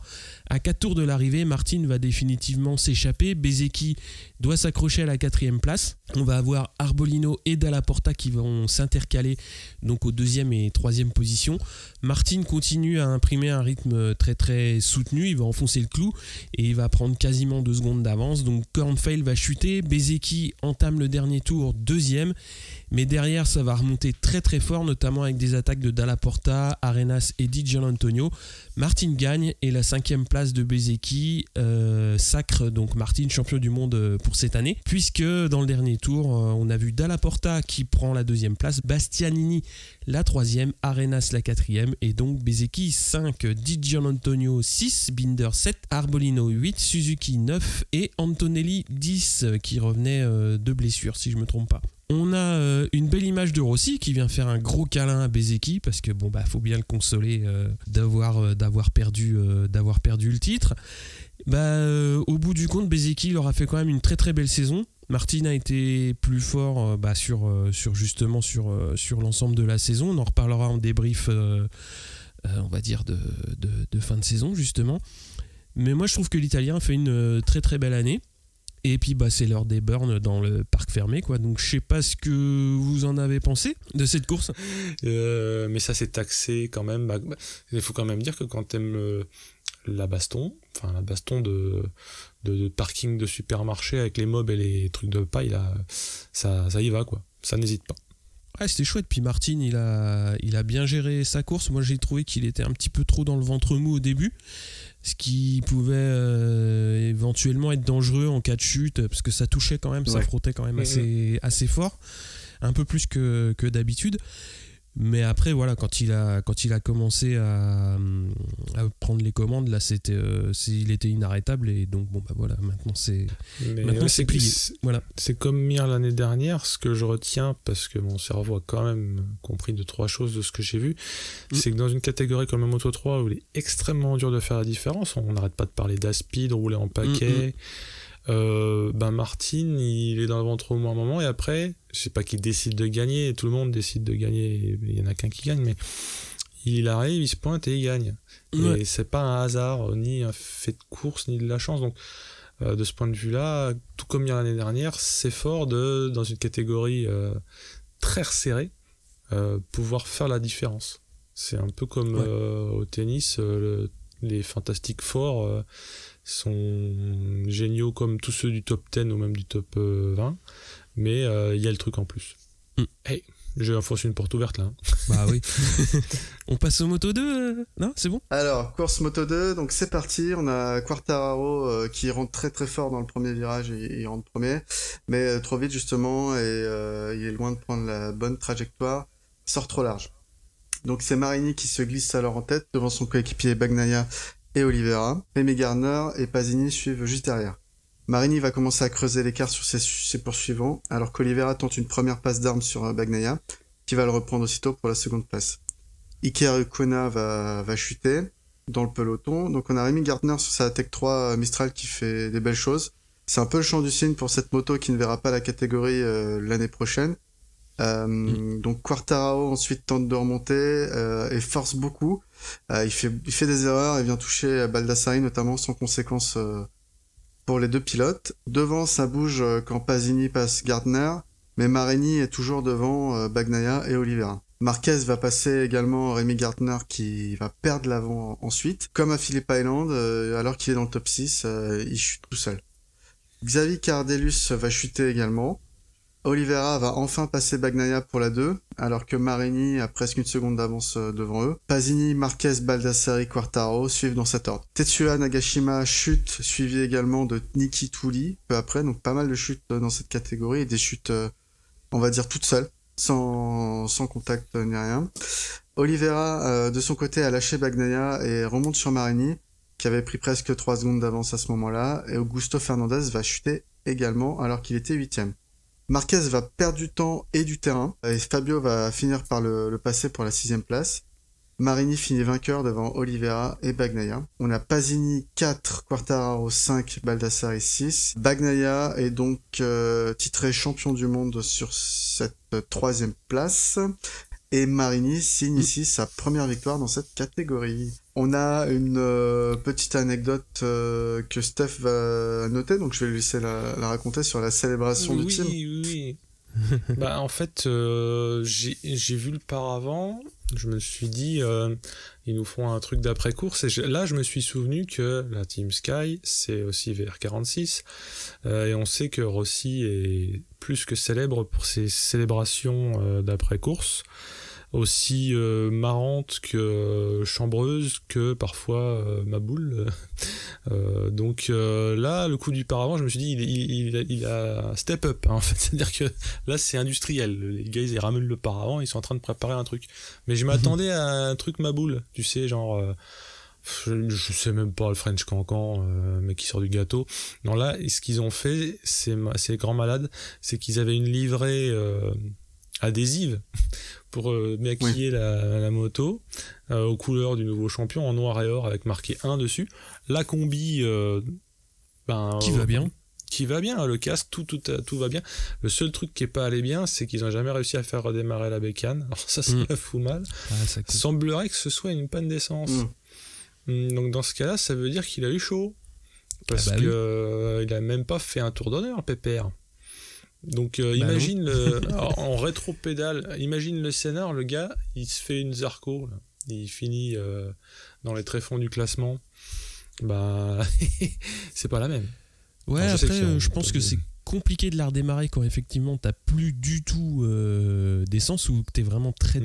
À 4 tours de l'arrivée, Martin va définitivement s'échapper. Bezzecchi doit s'accrocher à la 4e place. On va avoir Arbolino et Dalla Porta qui vont s'intercaler donc aux 2e et 3e positions. Martin continue à imprimer un rythme très très soutenu. Il va enfoncer le clou et il va prendre quasiment 2 secondes d'avance. Donc Kornfeil va chuter. Bezzecchi entame le dernier tour 2e. Mais derrière ça va remonter très très fort, notamment avec des attaques de Dalla Porta, Arenas et Di Gianantonio. Martin gagne et la 5e place de Bezzecchi sacre donc Martin champion du monde pour cette année, puisque dans le dernier tour on a vu Dalla Porta qui prend la 2e place, Bastianini la 3e, Arenas la 4e et donc Bezzecchi 5, Di Gianantonio 6, Binder 7, Arbolino 8, Suzuki 9 et Antonelli 10 qui revenait de blessure si je me trompe pas. On a une belle image de Rossi qui vient faire un gros câlin à Bezzecchi parce que bon bah faut bien le consoler d'avoir perdu le titre. Au bout du compte, Bezzecchi il aura fait quand même une très très belle saison. Martin a été plus fort sur l'ensemble de la saison. On en reparlera en débrief on va dire de fin de saison justement. Mais moi je trouve que l'Italien fait une très très belle année. Et puis c'est l'heure des burns dans le parc fermé quoi. Donc je sais pas ce que vous en avez pensé de cette course. Mais ça c'est taxé quand même. Il faut quand même dire que quand t'aimes la baston de parking de supermarché avec les mobs et les trucs de paille là, ça y va quoi. Ça n'hésite pas. Ouais, c'était chouette. Puis Martin il a bien géré sa course. Moi j'ai trouvé qu'il était un petit peu trop dans le ventre mou au début, ce qui pouvait éventuellement être dangereux en cas de chute, parce que ça touchait quand même, ça frottait quand même assez fort, un peu plus que d'habitude. Mais après voilà, quand il a commencé à prendre les commandes là, il était inarrêtable et donc voilà, maintenant c'est plié. Voilà. C'est comme Mir l'année dernière, ce que je retiens parce que mon cerveau a quand même compris 2-3 choses de ce que j'ai vu, c'est que dans une catégorie comme la Moto 3 où il est extrêmement dur de faire la différence, on n'arrête pas de parler d'aspi, de rouler en paquet. Martin il est dans le ventre au moins un moment et après je sais pas qu'il décide de gagner, tout le monde décide de gagner, il y en a qu'un qui gagne, mais il arrive, il se pointe et il gagne et c'est pas un hasard ni un fait de course ni de la chance. Donc de ce point de vue là, tout comme l'année dernière, c'est fort dans une catégorie très resserrée pouvoir faire la différence. C'est un peu comme au tennis, les Fantastic Four sont géniaux comme tous ceux du top 10 ou même du top 20, mais il y a le truc en plus. Hey, j'ai enfoncé une porte ouverte là. Bah oui. On passe au Moto 2 non, c'est bon. Alors, course Moto 2, donc c'est parti. On a Quartararo qui rentre très très fort dans le premier virage et il rentre premier, mais trop vite justement et il est loin de prendre la bonne trajectoire, sort trop large. Donc c'est Marini qui se glisse alors en tête devant son coéquipier Bagnaia et Oliveira. Rémi Gardner et Pasini suivent juste derrière. Marini va commencer à creuser l'écart sur ses poursuivants, alors qu'Oliveira tente une première passe d'armes sur Bagnaia, qui va le reprendre aussitôt pour la seconde place. Iker Lecuona va chuter dans le peloton, donc on a Rémi Gardner sur sa Tech 3 Mistral qui fait des belles choses. C'est un peu le chant du cygne pour cette moto qui ne verra pas la catégorie l'année prochaine. Donc Quartararo ensuite tente de remonter et force beaucoup. Il fait des erreurs et vient toucher Baldassarri notamment sans conséquence pour les deux pilotes. Devant, ça bouge quand Pasini passe Gardner, mais Marini est toujours devant Bagnaia et Oliveira. Marquez va passer également Rémi Gardner qui va perdre l'avant ensuite. Comme à Phillip Island, alors qu'il est dans le top 6, il chute tout seul. Xavi Cardelus va chuter également. Oliveira va enfin passer Bagnaia pour la 2, alors que Marini a presque une seconde d'avance devant eux. Pasini, Marquez, Baldassarri, Quartararo suivent dans cet ordre. Tetsuya Nagashima chute, suivi également de Niki Tully peu après, donc pas mal de chutes dans cette catégorie, et des chutes, on va dire, toutes seules, sans contact ni rien. Oliveira, de son côté, a lâché Bagnaia et remonte sur Marini, qui avait pris presque 3 secondes d'avance à ce moment-là, et Augusto Fernandez va chuter également, alors qu'il était 8ème. Marquez va perdre du temps et du terrain, et Fabio va finir par le passer pour la 6ème place. Marini finit vainqueur devant Oliveira et Bagnaia. On a Pasini 4, Quartararo 5, Baldassarri 6. Bagnaia est donc titré champion du monde sur cette 3ème place. Et Marini signe ici sa première victoire dans cette catégorie. On a une petite anecdote que Steph va noter, donc je vais lui laisser la raconter sur la célébration du team. Oui. Bah, en fait, j'ai vu le paravent, je me suis dit, ils nous font un truc d'après-course, et là je me suis souvenu que la Team Sky, c'est aussi VR46, et on sait que Rossi est plus que célèbre pour ses célébrations d'après-course, aussi marrante que chambreuse que parfois ma boule. Donc là, le coup du paravent, je me suis dit, il a step up, hein, en fait. C'est-à-dire que là, c'est industriel. Les gars, ils ramènent le paravent, ils sont en train de préparer un truc. Mais je m'attendais à un truc ma boule, tu sais, genre... je sais même pas le French Cancan, mais qui sort du gâteau. Non, là, ce qu'ils ont fait, c'est grand malade, c'est qu'ils avaient une livrée adhésive pour maquiller la moto aux couleurs du nouveau champion en noir et or avec marqué 1 dessus. La combi qui va bien. Qui va bien, le casque, tout va bien. Le seul truc qui est pas allé bien, c'est qu'ils ont jamais réussi à faire redémarrer la bécane. Alors ça me fout mal. Ça semblerait que ce soit une panne d'essence. Donc dans ce cas-là, ça veut dire qu'il a eu chaud. Parce que il a même pas fait un tour d'honneur, Pépère. Donc imagine en rétro-pédale, imagine le scénar, le gars, il se fait une Zarco, là. Il finit dans les tréfonds du classement. Bah, c'est pas la même. Ouais, enfin, après, je pense que c'est compliqué de la redémarrer quand effectivement t'as plus du tout d'essence ou que t'es vraiment très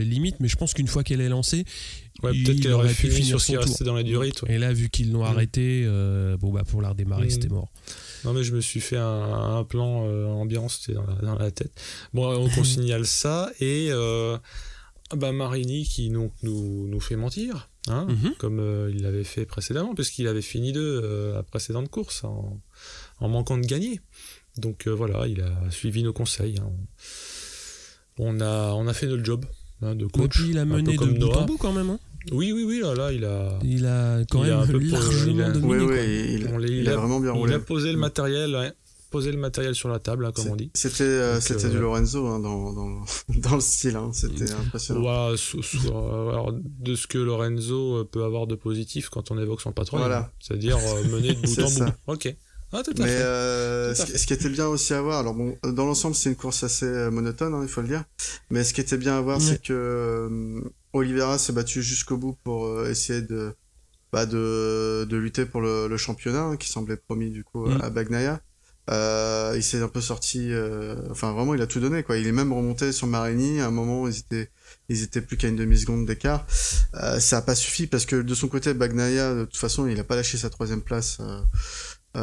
limite, mais je pense qu'une fois qu'elle est lancée, peut-être qu'elle aurait pu finir sur ce qui restait dans la durée. Et là, vu qu'ils l'ont arrêté, pour la redémarrer, c'était mort. Non, mais je me suis fait un plan ambiance dans la tête. Bon, donc on signale ça, et Marini qui nous fait mentir, hein, comme il l'avait fait précédemment, puisqu'il avait fini la précédente course en manquant de gagner. Donc voilà, il a suivi nos conseils. Hein. On a fait notre job, hein, de coach. Et puis il a mené de bout en bout quand même. Hein. Oui, là, il a quand même largement dominé. Il a vraiment bien roulé. Il a posé le matériel, sur la table, hein, comme on dit. C'était du Lorenzo, hein, dans le style, hein. C'était impressionnant. Alors, de ce que Lorenzo peut avoir de positif quand on évoque son patron, c'est-à-dire mener de bout en bout. Ok. Ah, tout à fait. Ce qui était bien aussi à voir, alors bon, dans l'ensemble c'est une course assez monotone, hein, il faut le dire, mais ce qui était bien à voir, c'est que Oliveira s'est battu jusqu'au bout pour essayer de lutter pour le championnat, hein, qui semblait promis du coup à Bagnaia. Il s'est un peu sorti, vraiment il a tout donné, quoi. Il est même remonté sur Marini, à un moment ils étaient plus qu'à une demi-seconde d'écart. Ça a pas suffi parce que de son côté Bagnaia, de toute façon il a pas lâché sa 3ème place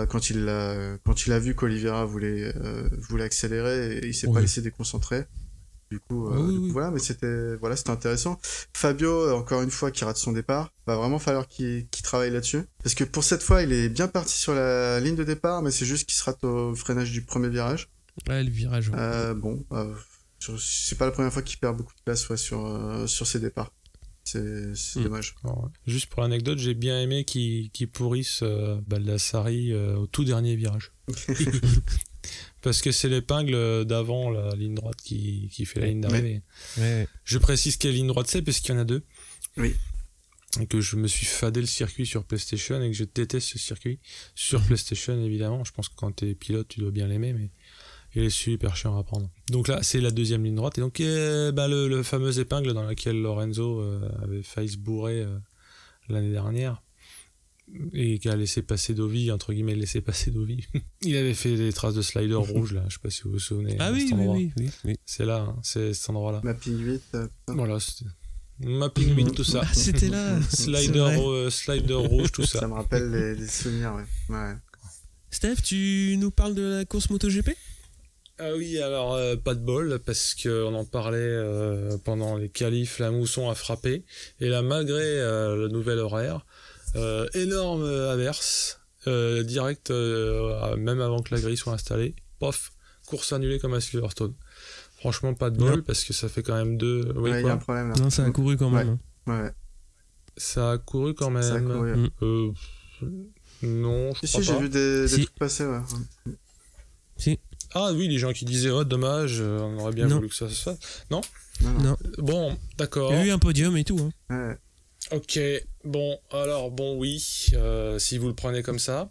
quand il a vu qu'Oliveira voulait accélérer, et il s'est pas laissé déconcentrer. Du coup, voilà, mais c'était intéressant. Fabio, encore une fois, qui rate son départ, va vraiment falloir qu'il travaille là-dessus. Parce que pour cette fois, il est bien parti sur la ligne de départ, mais c'est juste qu'il se rate au freinage du premier virage. Ouais, le virage. C'est pas la première fois qu'il perd beaucoup de place sur ses départs. C'est dommage. Alors, juste pour l'anecdote, j'ai bien aimé qu'ils pourrissent Baldassarri au tout dernier virage. Parce que c'est l'épingle d'avant la ligne droite qui fait la ligne d'arrivée. Ouais. Je précise quelle ligne droite c'est, parce qu'il y en a 2. Oui. Et que je me suis fadé le circuit sur PlayStation et que je déteste ce circuit. Sur PlayStation, évidemment. Je pense que quand t'es pilote, tu dois bien l'aimer, mais il est super chiant à prendre. Donc là, c'est la deuxième ligne droite. Et donc, le fameux épingle dans laquelle Lorenzo avait failli se bourrer l'année dernière. Et qui a laissé passer Dovi, entre guillemets, laissé passer Dovi. Il avait fait des traces de slider rouge, là, je sais pas si vous vous souvenez. Ah oui, oui. C'est là, hein, c'est cet endroit-là. Mapping 8. Voilà, c'était... Mapping 8, tout ça. Ah, c'était là. Slider rouge, tout ça. Ça me rappelle les souvenirs, ouais. Steph, tu nous parles de la course MotoGP ? Ah oui, alors pas de bol, parce qu'on en parlait pendant les qualifs, la mousson a frappé. Et là, malgré le nouvel horaire, énorme averse, direct, même avant que la grille soit installée, pof, course annulée comme à Silverstone. Franchement, pas de bol, parce que ça fait quand même 2... Oui, il y a un problème là. Non, ça a couru quand même. Ouais. Ça a couru quand même. Ça a couru. Non, je crois pas. J'ai vu des trucs passer, ouais. Si. Ah oui, les gens qui disaient, oh dommage, on aurait bien voulu que ça se fasse. Non. Bon, d'accord. Il y a eu un podium et tout. Hein. Ouais. Ok, oui, si vous le prenez comme ça,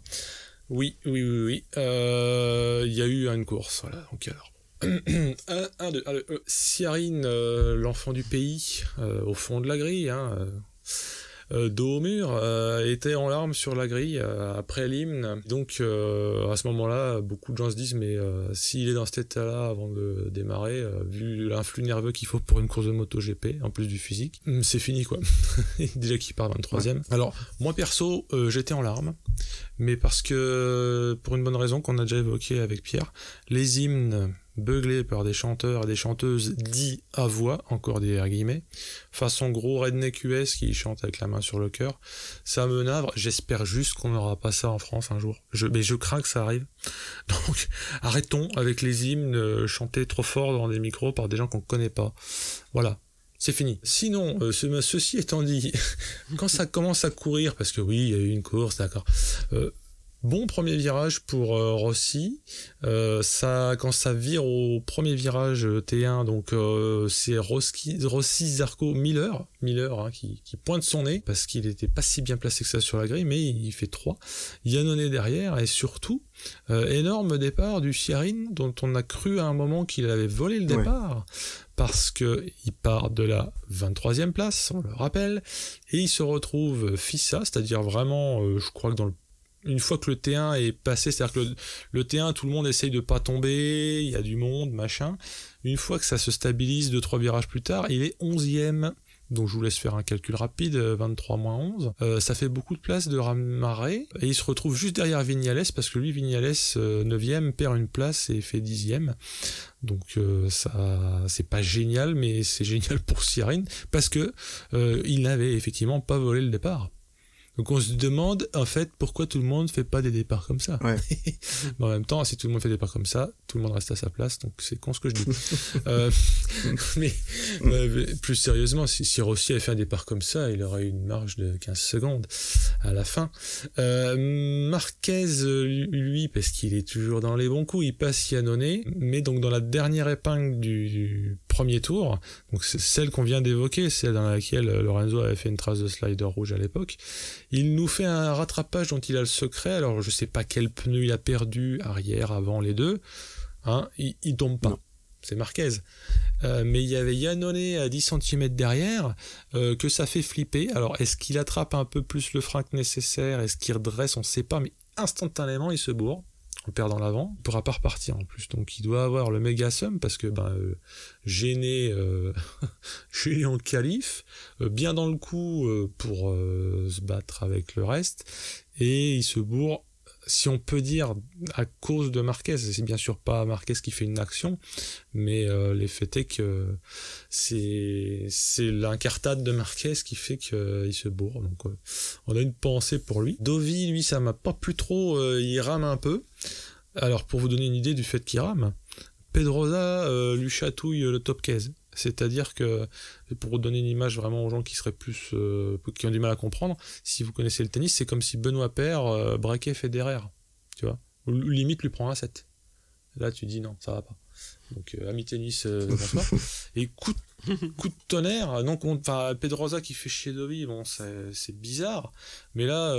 oui. Il y a eu une course, voilà, donc alors. 1, 2, Ciarine, l'enfant du pays, au fond de la grille, dos au mur, était en larmes sur la grille après l'hymne. Donc à ce moment-là, beaucoup de gens se disent mais s'il est dans cet état-là avant de démarrer, vu l'influx nerveux qu'il faut pour une course de MotoGP, en plus du physique, c'est fini quoi. Déjà qu'il part 23e. Ouais. Alors moi perso, j'étais en larmes, mais parce que pour une bonne raison qu'on a déjà évoquée avec Pierre, les hymnes beuglés par des chanteurs et des chanteuses dits à voix, encore des guillemets, façon gros redneck US qui chante avec la main sur le cœur, ça me navre. J'espère juste qu'on n'aura pas ça en France un jour. Mais je crains que ça arrive. Donc arrêtons avec les hymnes chantés trop fort dans des micros par des gens qu'on connaît pas. Voilà. C'est fini. Sinon, ceci étant dit, quand ça commence à courir, parce que oui, il y a eu une course, d'accord. Bon premier virage pour Rossi. Quand ça vire au premier virage T1, donc c'est Rossi, Zarco, Miller qui pointe son nez parce qu'il était pas si bien placé que ça sur la grille, mais il fait 3. Iannone derrière et surtout énorme départ du Ciarine dont on a cru à un moment qu'il avait volé le départ. Parce que il part de la 23e place, on le rappelle, et il se retrouve FISA, c'est-à-dire vraiment, je crois que une fois que le T1 est passé, c'est-à-dire que le T1, tout le monde essaye de pas tomber, il y a du monde, machin. Une fois que ça se stabilise 2-3 virages plus tard, il est 11e. Donc je vous laisse faire un calcul rapide, 23 moins 11. Ça fait beaucoup de place de ramarrer. Et il se retrouve juste derrière Vignales, parce que lui, Vignales, 9e, perd une place et fait 10e. Donc ça, c'est pas génial, mais c'est génial pour Ciarine, parce que il n'avait effectivement pas volé le départ. Donc on se demande en fait pourquoi tout le monde fait pas des départs comme ça. Ouais. Mais en même temps, si tout le monde fait des départs comme ça, tout le monde reste à sa place, donc c'est con ce que je dis. Mais plus sérieusement, si Rossi avait fait un départ comme ça, il aurait eu une marge de 15 secondes à la fin. Marquez, lui, parce qu'il est toujours dans les bons coups, il passe Iannone, mais donc dans la dernière épingle du premier tour, donc c'est celle qu'on vient d'évoquer, celle dans laquelle Lorenzo avait fait une trace de slider rouge à l'époque, il nous fait un rattrapage dont il a le secret. Alors je sais pas quel pneu il a perdu, arrière, avant, les deux, il tombe pas. Non. C'est Marquez. Mais il y avait Iannone à 10 cm derrière, que ça fait flipper. Alors est-ce qu'il attrape un peu plus le frein que nécessaire, est-ce qu'il redresse, on sait pas, mais instantanément il se bourre en perdant l'avant, il pourra pas repartir en plus, donc il doit avoir le méga seum parce que gêné en qualif, bien dans le coup pour se battre avec le reste, et il se bourre, si on peut dire, à cause de Marquez. C'est bien sûr pas Marquez qui fait une action, mais les faits est que c'est l'incartade de Marquez qui fait qu'il se bourre. Donc on a une pensée pour lui. Dovi, lui, ça m'a pas plu trop, il rame un peu. Alors pour vous donner une idée du fait qu'il rame, Pedrosa lui chatouille le top case. C'est-à-dire que, pour vous donner une image vraiment aux gens qui seraient plus qui ont du mal à comprendre, si vous connaissez le tennis, c'est comme si Benoît Paire braquait Federer, tu vois, ou limite lui prend un 7. Là, tu dis non, ça va pas. Donc, ami tennis, bonsoir. Et coup de tonnerre. Donc, Pedrosa qui fait chier Dovi, bon, c'est bizarre. Mais là,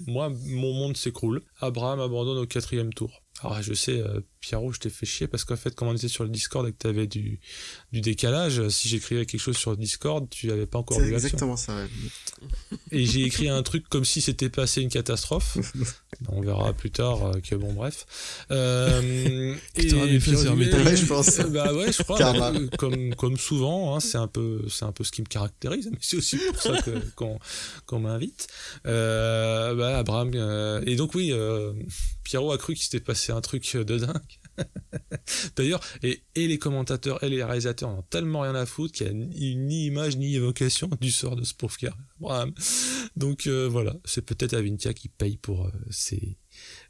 moi, mon monde s'écroule. Abraham abandonne au 4e tour. Alors, je sais, Pierrot, je t'ai fait chier parce qu'en fait, comme on était sur le Discord et que t'avais du décalage, si j'écrivais quelque chose sur le Discord, tu avais pas encore vu l'action. C'est exactement ça, ouais. Et j'ai écrit un truc comme si c'était passé une catastrophe. On verra plus tard que bon, bref. Et tu aurais fait sur Metal, je pense. Bah ouais, je crois. Comme souvent, hein, c'est un peu ce qui me caractérise, mais c'est aussi pour ça qu'on m'invite. Abraham, et donc oui, Pierrot a cru qu'il s'était passé un truc de dingue. D'ailleurs, et les commentateurs et les réalisateurs n'ont tellement rien à foutre qu'il n'y a ni image ni évocation du sort de ce pauvre gars. Donc voilà, c'est peut-être Avintia qui paye pour ces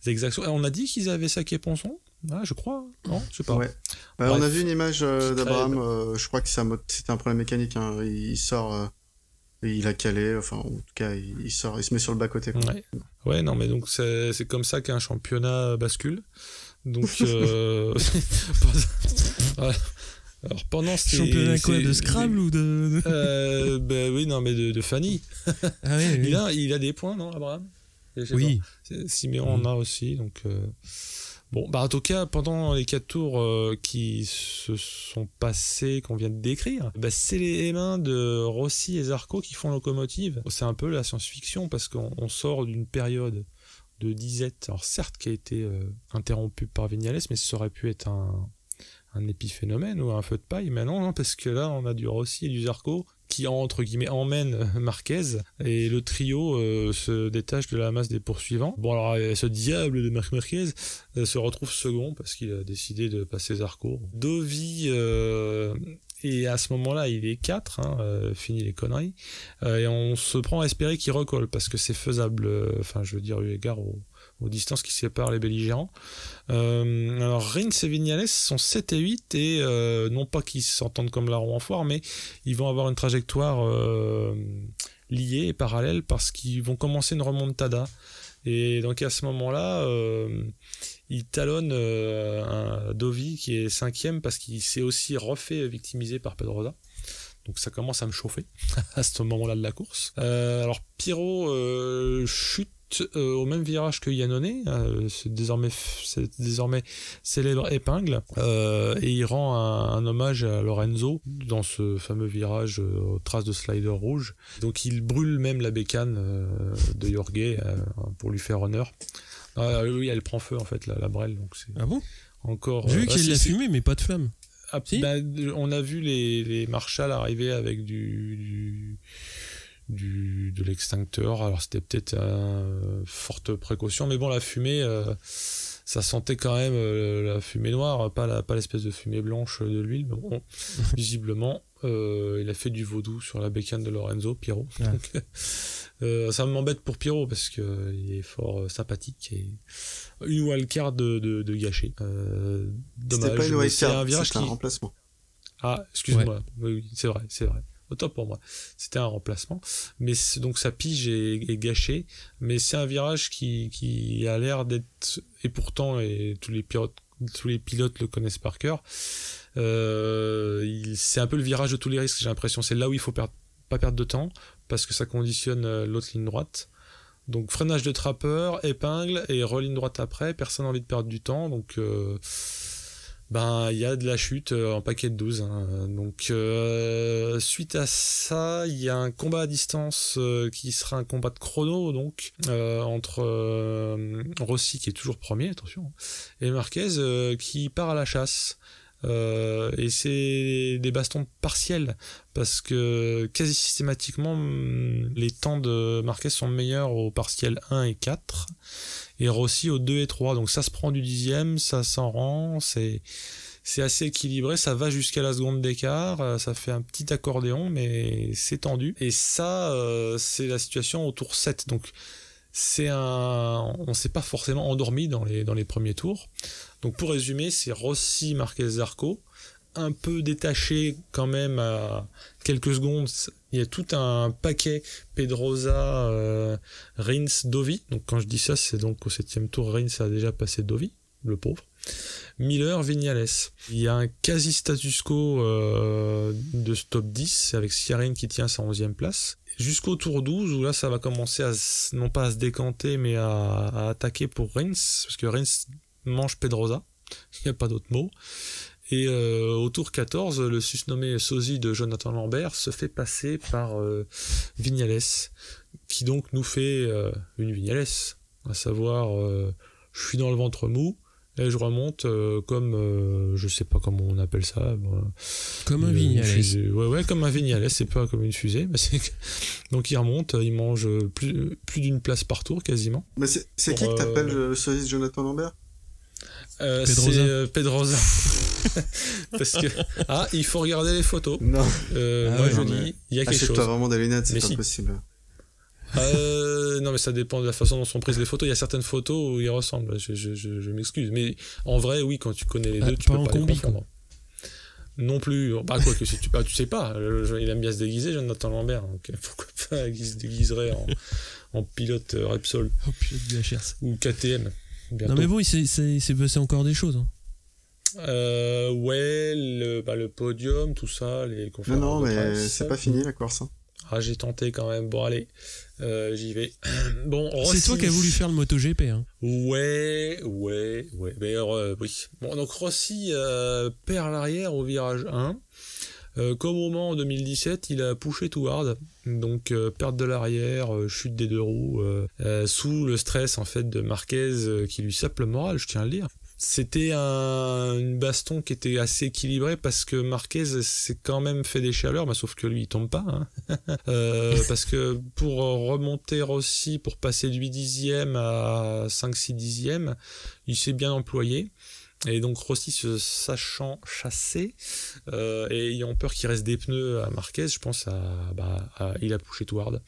exactions. Et on a dit qu'ils avaient saqué Ponson, je crois, non, je sais pas. Ouais. On a vu une image d'Abraham, je crois que c'était un problème mécanique, hein. Il sort, il a calé, enfin en tout cas il sort, il se met sur le bas-côté. Ouais, non mais donc c'est comme ça qu'un championnat bascule. Donc voilà. Alors pendant ce championnat quoi, de Scrabble ou de oui, non mais de Fanny. Ah oui. Il a des points, non, Abraham? Oui. Siméon en a aussi, donc bon, en tout cas, pendant les 4 tours qui se sont passés, qu'on vient de décrire, c'est les M1 de Rossi et Zarco qui font locomotive. C'est un peu la science-fiction parce qu'on sort d'une période de disette, alors certes qui a été interrompu par Vignales, mais ça aurait pu être un épiphénomène ou un feu de paille, mais non, parce que là on a du Rossi et du Zarco qui entre guillemets emmènent Marquez, et le trio se détache de la masse des poursuivants. Bon, alors ce diable de Marquez se retrouve second parce qu'il a décidé de passer Zarco. Dovi et à ce moment-là, il est 4, fini les conneries, et on se prend à espérer qu'il recolle, parce que c'est faisable, je veux dire, eu égard aux distances qui séparent les belligérants. Alors, Rins et Vignales sont 7 et 8, et non pas qu'ils s'entendent comme la roue en foire, mais ils vont avoir une trajectoire liée et parallèle, parce qu'ils vont commencer une remontada. Et donc à ce moment-là, il talonne un Dovi qui est 5e parce qu'il s'est aussi refait victimiser par Pedrosa. Donc ça commence à me chauffer à ce moment-là de la course. Alors Pirot chute au même virage que Iannone, c'est désormais célèbre épingle, et il rend un hommage à Lorenzo dans ce fameux virage aux traces de slider rouge. Donc il brûle même la bécane de Jorge pour lui faire honneur. Oui, elle prend feu en fait, la brêle. Donc c'est bon encore. J'ai vu qu'il y a de la fumée, mais pas de flamme. Si, on a vu les marshals arriver avec de l'extincteur. Alors c'était peut-être forte précaution, mais bon, la fumée, ça sentait quand même la fumée noire, pas l'espèce de fumée blanche de l'huile. Mais bon, visiblement, il a fait du vaudou sur la bécane de Lorenzo, Pirot. Ah. Donc, ça m'embête pour Pirot parce que il est fort sympathique, et une wildcard de gâcher. Dommage. C'était pas une wildcard, c'était un remplacement. Ah, excuse-moi. Ouais. Oui, c'est vrai. Autant pour moi. C'était un remplacement. Mais donc sa pige est gâchée. Mais c'est un virage qui a l'air d'être, et pourtant, tous les pilotes le connaissent par cœur. C'est un peu le virage de tous les risques, j'ai l'impression. C'est là où il faut pas perdre de temps, parce que ça conditionne l'autre ligne droite. Donc freinage de trappeur, épingle et religne droite après. Personne n'a envie de perdre du temps. Donc il y a de la chute en paquet de 12. Donc suite à ça, il y a un combat à distance qui sera un combat de chrono, donc entre Rossi, qui est toujours premier, attention, et Marquez qui part à la chasse. Et c'est des bastons partiels, parce que quasi systématiquement les temps de Marquez sont meilleurs au partiel 1 et 4, et Rossi au 2 et 3, donc ça se prend du 10e, ça s'en rend, c'est assez équilibré, ça va jusqu'à la seconde d'écart, ça fait un petit accordéon, mais c'est tendu, et ça c'est la situation au tour 7, donc on s'est pas forcément endormi dans les premiers tours. Donc pour résumer, c'est Rossi, Marquez, Zarco, un peu détaché quand même à quelques secondes. Il y a tout un paquet Pedrosa, Rins, Dovi. Donc quand je dis ça, c'est donc au 7e tour, Rins a déjà passé Dovi. le pauvre. Miller, Viñales. Il y a un quasi status quo de ce top 10 avec Sciarrin qui tient sa 11e place. Jusqu'au tour 12 où là ça va commencer non pas à se décanter mais à attaquer pour Rins, parce que Rins mange Pedrosa, il n'y a pas d'autre mot. Et au tour 14, le susnommé sosie de Jonathan Lambert se fait passer par Viñales, qui donc nous fait une Viñales, à savoir je suis dans le ventre mou, et je remonte comme je sais pas comment on appelle ça, comme un Viñales. Ouais, comme un Viñales, c'est pas comme une fusée, mais donc il remonte, il mange plus d'une place par tour quasiment. Mais c'est qui que t'appelles le sosie de Jonathan Lambert? C'est Pedrosa. Parce que il faut regarder les photos. Non. Moi je dis il y a quelque chose. Achète-toi vraiment des lunettes, c'est pas possible. Non mais ça dépend de la façon dont sont prises les photos. Il y a certaines photos où ils ressemblent. Je m'excuse, mais en vrai oui, quand tu connais les deux, tu peux pas les confondre. Non plus. Bah quoi que si tu sais pas. Il aime bien se déguiser, Jonathan Lambert. Donc pourquoi pas il se déguiserait en pilote Repsol. En pilote VHR. Ou KTM. Bientôt. Non mais bon, il s'est passé encore des choses. Ouais, le podium, tout ça, les conférences. Non, mais c'est pas fini la course. Hein. J'ai tenté quand même. Bon, allez, j'y vais. Bon, Rossi... C'est toi qui as voulu faire le MotoGP, hein. Ouais. Mais oui. Bon, donc Rossi perd l'arrière au virage 1. Comme au Mans en 2017, il a pushé too hard, donc perte de l'arrière, chute des deux roues, sous le stress en fait de Marquez qui lui sape le moral, je tiens à le dire. C'était une baston qui était assez équilibrée parce que Marquez s'est quand même fait des chaleurs, mais sauf que lui il tombe pas, hein. Parce que pour remonter Rossi, pour passer de 8 dixièmes à 5-6 dixièmes, il s'est bien employé. Et donc Rossi se sachant chasser et ayant peur qu'il reste des pneus à Marquez, je pense il a pushé too hard,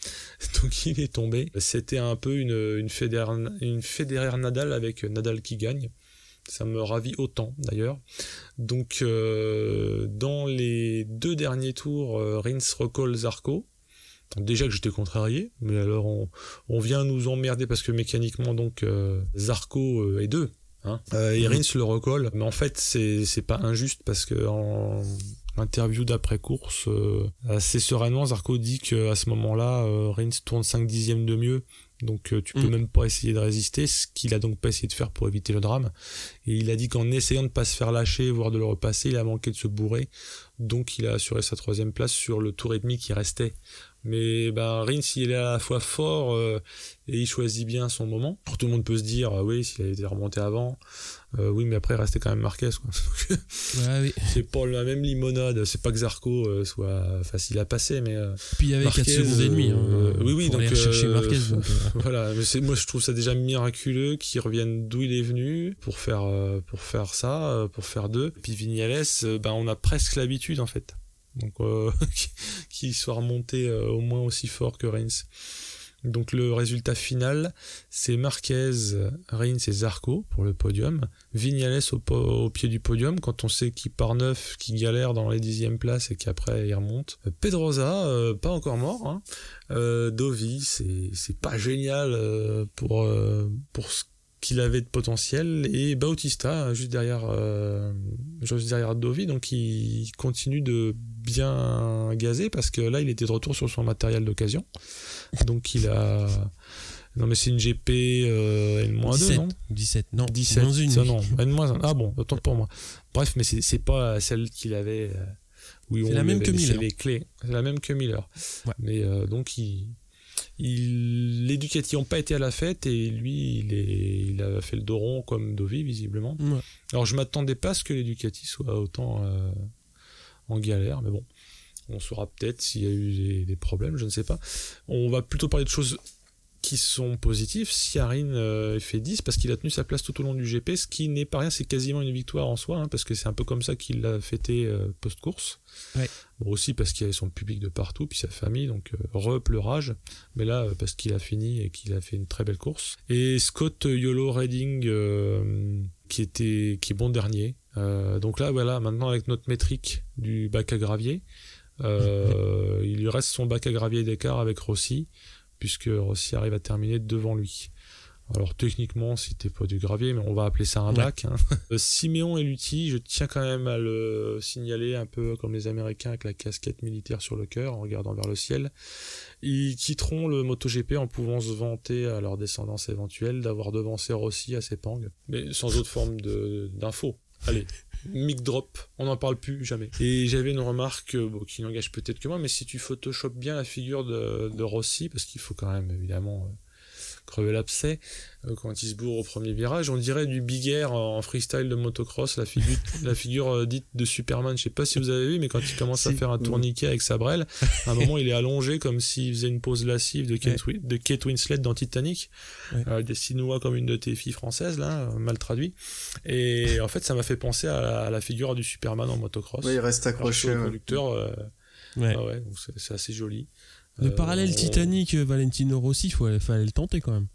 donc il est tombé. C'était un peu une Federer Nadal avec Nadal qui gagne. Ça me ravit autant d'ailleurs. Donc dans les 2 derniers tours, Rins recolle Zarco. Donc, déjà que j'étais contrarié, mais alors on vient nous emmerder parce que mécaniquement donc Zarco est 2. Et Rins le recolle, mais en fait c'est pas injuste parce que en interview d'après course assez sereinement Zarco dit qu'à ce moment-là Rins tourne 5 dixièmes de mieux, donc tu peux même pas essayer de résister, ce qu'il a donc pas essayé de faire pour éviter le drame, et il a dit qu'en essayant de pas se faire lâcher voire de le repasser, il a manqué de se bourrer, donc il a assuré sa 3e place sur le tour et demi qui restait. Mais Rins il est à la fois fort et il choisit bien son moment. Alors, tout le monde peut se dire oui, s'il avait été remonté avant, oui, mais après il restait quand même Marquez, quoi. Ouais, oui. C'est pas la même limonade. C'est pas que Zarco soit facile à passer, mais puis il y avait Marquez, 4 secondes et demie. Oui, pour donc aller chercher Marquez. Donc, voilà. Mais moi je trouve ça déjà miraculeux qu'il revienne d'où il est venu pour faire ça, pour faire 2. Puis Viñales, on a presque l'habitude en fait. Donc qu'il soit remonté au moins aussi fort que Rins. Donc le résultat final, c'est Marquez, Rins et Zarco pour le podium. Viñales au pied du podium quand on sait qu'il part 9, qu'il galère dans les 10e places et qu'après il remonte. Pedrosa, pas encore mort, hein. Dovi, c'est pas génial pour ce qu'il avait de potentiel, et Bautista juste derrière Dovi, donc il continue de bien gazer parce que là il était de retour sur son matériel d'occasion, donc il a non mais c'est une GP N-2 non 17 non 17 -1. Non N-1, ah bon, autant pour moi, bref, mais c'est pas celle qu'il avait oui, c'est la même que Miller, les clés, c'est la même que Miller, ouais. Mais donc les Ducati n'ont pas été à la fête et lui il a fait le dos rond comme Dovi visiblement. Ouais. Alors je m'attendais pas à ce que les Ducati soient autant en galère, mais bon, on saura peut-être s'il y a eu des problèmes, je ne sais pas. On va plutôt parler de choses qui sont positifs. Sciarrin fait 10 parce qu'il a tenu sa place tout au long du GP, ce qui n'est pas rien, c'est quasiment une victoire en soi, hein, parce que c'est un peu comme ça qu'il l'a fêté post-course. Ouais. Bon, aussi parce qu'il y avait son public de partout, puis sa famille, donc pleurage, mais là parce qu'il a fini et qu'il a fait une très belle course. Et Scott Yolo Redding qui est bon dernier. Donc là voilà, maintenant avec notre métrique du bac à gravier, il lui reste son bac à gravier d'écart avec Rossi, puisque Rossi arrive à terminer devant lui. Alors techniquement, c'était pas du gravier, mais on va appeler ça un bac. Hein. Siméon et Lutti, je tiens quand même à le signaler, un peu comme les Américains avec la casquette militaire sur le cœur, en regardant vers le ciel. Ils quitteront le MotoGP en pouvant se vanter à leur descendance éventuelle d'avoir devancé Rossi à Sepang, mais sans autre forme d'info. Allez, mic drop, on n'en parle plus jamais. Et j'avais une remarque qui n'engage peut-être que moi, mais si tu photoshopes bien la figure de Rossi, parce qu'il faut quand même évidemment crever l'abcès quand il se bourre au premier virage, on dirait du Big Air en freestyle de motocross, la figure dite de Superman. Je sais pas si vous avez vu, mais quand il commence à faire un tourniquet avec sa brelle, à un moment il est allongé comme s'il faisait une pose lascive de Kate Winslet dans Titanic. Dessine-moi comme une de tes filles françaises, là, mal traduit. Et en fait, ça m'a fait penser à la figure du Superman en motocross. Oui, il reste accroché. Le conducteur, donc c'est assez joli. Le parallèle Titanic, Valentino Rossi, fallait le tenter quand même.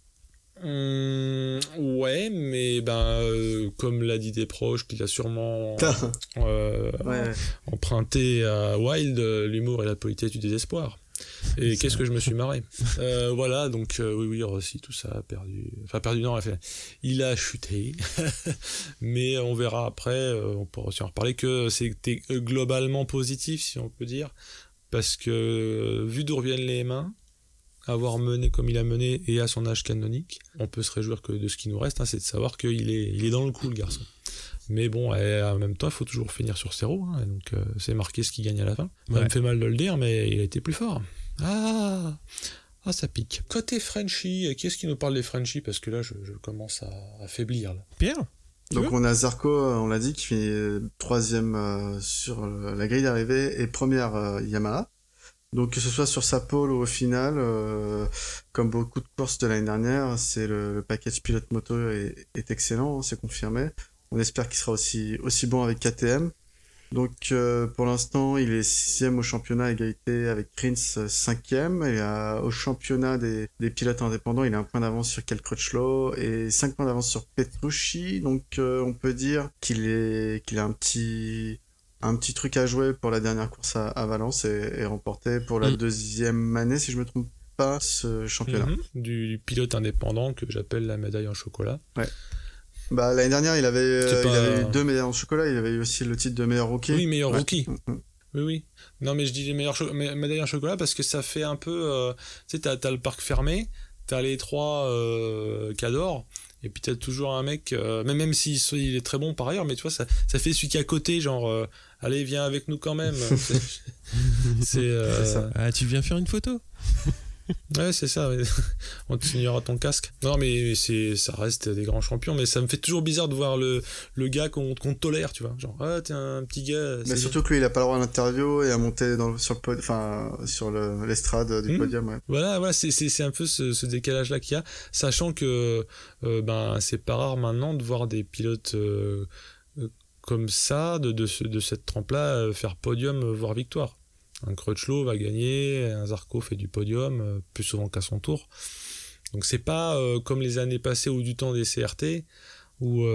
Ouais, mais comme l'a dit des proches, qu'il a sûrement emprunté à Wilde, l'humour et la politesse du désespoir. Et qu'est-ce que je me suis marré. Voilà, donc oui, Rossi, tout ça a perdu. Enfin, perdu, non, il a chuté. Mais on verra après, on pourra aussi en reparler, que c'était globalement positif, si on peut dire. Parce que, vu d'où reviennent les mains, avoir mené comme il a mené et à son âge canonique, on peut se réjouir que de ce qui nous reste, c'est de savoir qu'il est dans le coup, le garçon. Mais bon, en même temps, il faut toujours finir sur ses roues, donc c'est marqué ce qui gagne à la fin. Ça me fait mal de le dire, mais il a été plus fort. Ah, ça pique. Côté Frenchie, qui est-ce qui nous parle des Frenchies? Parce que là, je commence à faiblir. Là. Pierre? Donc on a Zarco, on l'a dit, qui finit 3e sur la grille d'arrivée et première Yamaha. Donc que ce soit sur sa pole ou au final, comme beaucoup de courses de l'année dernière, c'est le package pilote moto est excellent, c'est confirmé. On espère qu'il sera aussi bon avec KTM. Donc pour l'instant, il est 6e au championnat, égalité avec Rins 5e. Et au championnat des pilotes indépendants, il a un point d'avance sur Cal Crutchlow et 5 points d'avance sur Petrucci. Donc on peut dire qu'il a un petit truc à jouer pour la dernière course à Valence et remporter pour la 2e année, si je me trompe pas, ce championnat. Du pilote indépendant que j'appelle la médaille en chocolat. Ouais. L'année dernière, il avait eu 2 médailles en chocolat, il avait eu aussi le titre de meilleur rookie. Oui, meilleur rookie. Oui. Non, mais je dis les médailles en chocolat parce que ça fait un peu... tu sais, t'as le parc fermé, t'as les 3 cadors, et puis t'as toujours un mec, même s'il est très bon par ailleurs, mais tu vois, ça fait celui qui est à côté, genre, allez, viens avec nous quand même. c'est ça. Ah, tu viens faire une photo? Ouais, c'est ça, ouais. On te signera ton casque. Non, mais ça reste des grands champions, mais ça me fait toujours bizarre de voir le gars qu'on tolère, tu vois. Genre, t'es un petit gars. Mais surtout que lui, il a pas le droit à l'interview et à monter sur l'estrade du podium, ouais. Voilà, c'est un peu ce décalage-là qu'il y a, sachant que, c'est pas rare maintenant de voir des pilotes, comme ça, de cette trempe-là, faire podium, voire victoire. Un Crutchlow va gagner, un Zarco fait du podium, plus souvent qu'à son tour. Donc c'est pas comme les années passées ou du temps des CRT, où